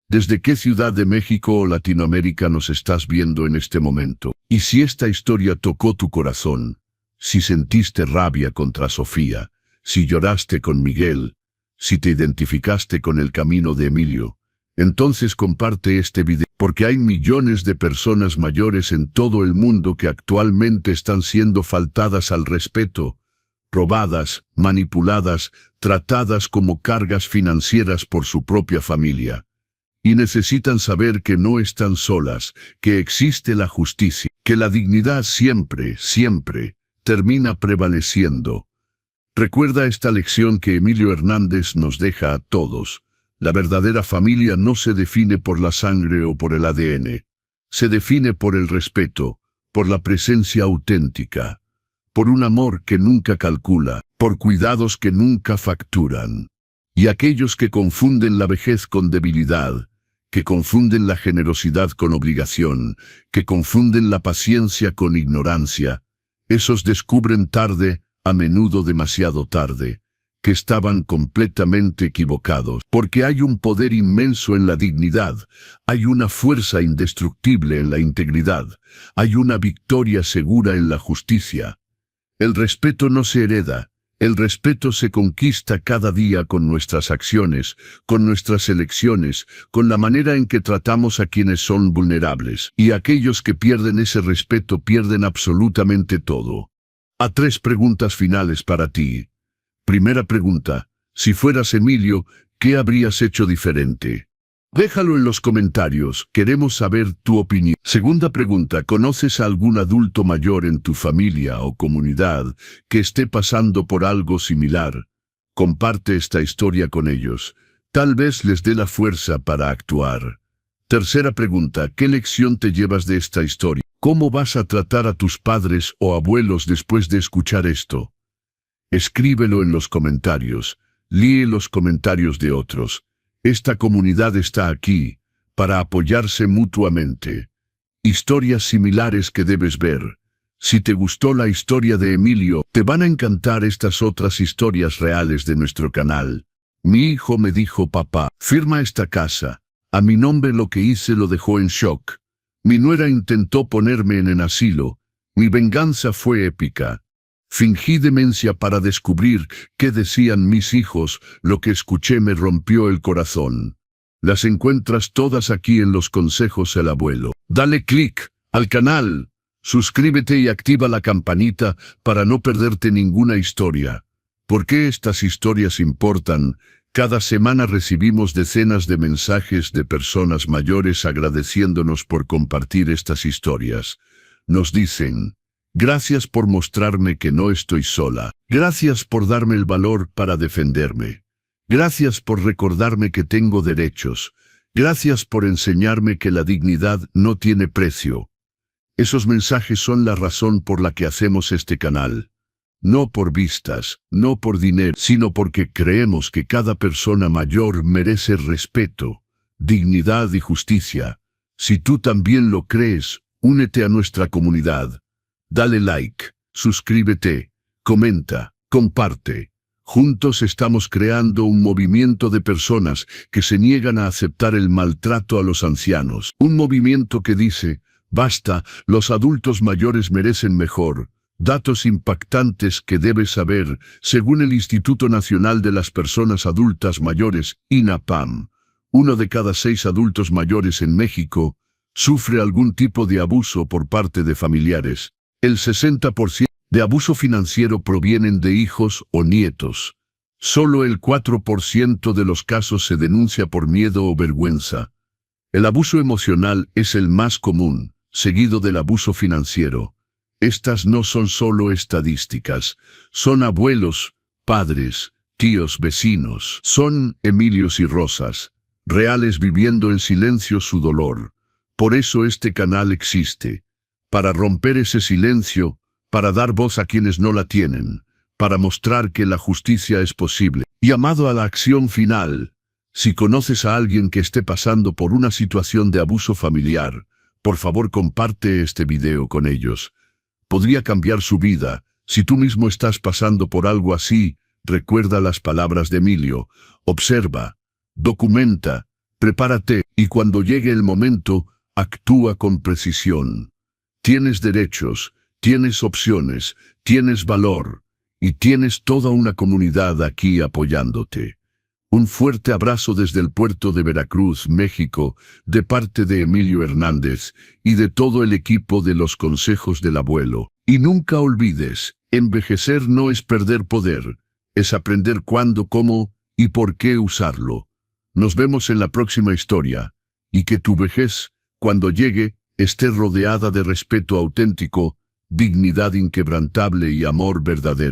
¿Desde qué ciudad de México o Latinoamérica nos estás viendo en este momento? Y si esta historia tocó tu corazón, si sentiste rabia contra Sofía, si lloraste con Miguel, si te identificaste con el camino de Emilio, entonces comparte este video, porque hay millones de personas mayores en todo el mundo que actualmente están siendo faltadas al respeto, robadas, manipuladas, tratadas como cargas financieras por su propia familia. Y necesitan saber que no están solas, que existe la justicia, que la dignidad siempre, siempre, termina prevaleciendo. Recuerda esta lección que Emilio Hernández nos deja a todos. La verdadera familia no se define por la sangre o por el ADN. Se define por el respeto, por la presencia auténtica, por un amor que nunca calcula, por cuidados que nunca facturan. Y aquellos que confunden la vejez con debilidad, que confunden la generosidad con obligación, que confunden la paciencia con ignorancia, esos descubren tarde, a menudo demasiado tarde, que estaban completamente equivocados, porque hay un poder inmenso en la dignidad, hay una fuerza indestructible en la integridad, hay una victoria segura en la justicia. El respeto no se hereda, el respeto se conquista cada día con nuestras acciones, con nuestras elecciones, con la manera en que tratamos a quienes son vulnerables, y aquellos que pierden ese respeto pierden absolutamente todo. A 3 preguntas finales para ti. Primera pregunta, si fueras Emilio, ¿qué habrías hecho diferente? Déjalo en los comentarios, queremos saber tu opinión. Segunda pregunta, ¿conoces a algún adulto mayor en tu familia o comunidad que esté pasando por algo similar? Comparte esta historia con ellos. Tal vez les dé la fuerza para actuar. Tercera pregunta, ¿qué lección te llevas de esta historia? ¿Cómo vas a tratar a tus padres o abuelos después de escuchar esto? Escríbelo en los comentarios, lee los comentarios de otros. Esta comunidad está aquí, para apoyarse mutuamente. Historias similares que debes ver. Si te gustó la historia de Emilio, te van a encantar estas otras historias reales de nuestro canal. Mi hijo me dijo, papá, firma esta casa. A mi nombre lo que hice lo dejó en shock. Mi nuera intentó ponerme en el asilo. Mi venganza fue épica. Fingí demencia para descubrir qué decían mis hijos, lo que escuché me rompió el corazón. Las encuentras todas aquí en los consejos del abuelo. Dale click al canal, suscríbete y activa la campanita para no perderte ninguna historia. ¿Por qué estas historias importan? Cada semana recibimos decenas de mensajes de personas mayores agradeciéndonos por compartir estas historias. Nos dicen: gracias por mostrarme que no estoy sola. Gracias por darme el valor para defenderme. Gracias por recordarme que tengo derechos. Gracias por enseñarme que la dignidad no tiene precio. Esos mensajes son la razón por la que hacemos este canal. No por vistas, no por dinero, sino porque creemos que cada persona mayor merece respeto, dignidad y justicia. Si tú también lo crees, únete a nuestra comunidad. Dale like, suscríbete, comenta, comparte. Juntos estamos creando un movimiento de personas que se niegan a aceptar el maltrato a los ancianos. Un movimiento que dice: basta, los adultos mayores merecen mejor. Datos impactantes que debes saber, según el Instituto Nacional de las Personas Adultas Mayores, INAPAM. 1 de cada 6 adultos mayores en México sufre algún tipo de abuso por parte de familiares. El 60% de abuso financiero provienen de hijos o nietos. Solo el 4% de los casos se denuncia por miedo o vergüenza. El abuso emocional es el más común, seguido del abuso financiero. Estas no son solo estadísticas, son abuelos, padres, tíos, vecinos. Son Emilios y Rosas, reales viviendo en silencio su dolor. Por eso este canal existe. Para romper ese silencio, para dar voz a quienes no la tienen, para mostrar que la justicia es posible. Llamado a la acción final. Si conoces a alguien que esté pasando por una situación de abuso familiar, por favor comparte este video con ellos. Podría cambiar su vida. Si tú mismo estás pasando por algo así, recuerda las palabras de Emilio. Observa, documenta, prepárate, y cuando llegue el momento, actúa con precisión. Tienes derechos, tienes opciones, tienes valor, y tienes toda una comunidad aquí apoyándote. Un fuerte abrazo desde el puerto de Veracruz, México, de parte de Emilio Hernández y de todo el equipo de los consejos del abuelo. Y nunca olvides, envejecer no es perder poder, es aprender cuándo, cómo y por qué usarlo. Nos vemos en la próxima historia, y que tu vejez, cuando llegue, esté rodeada de respeto auténtico, dignidad inquebrantable y amor verdadero.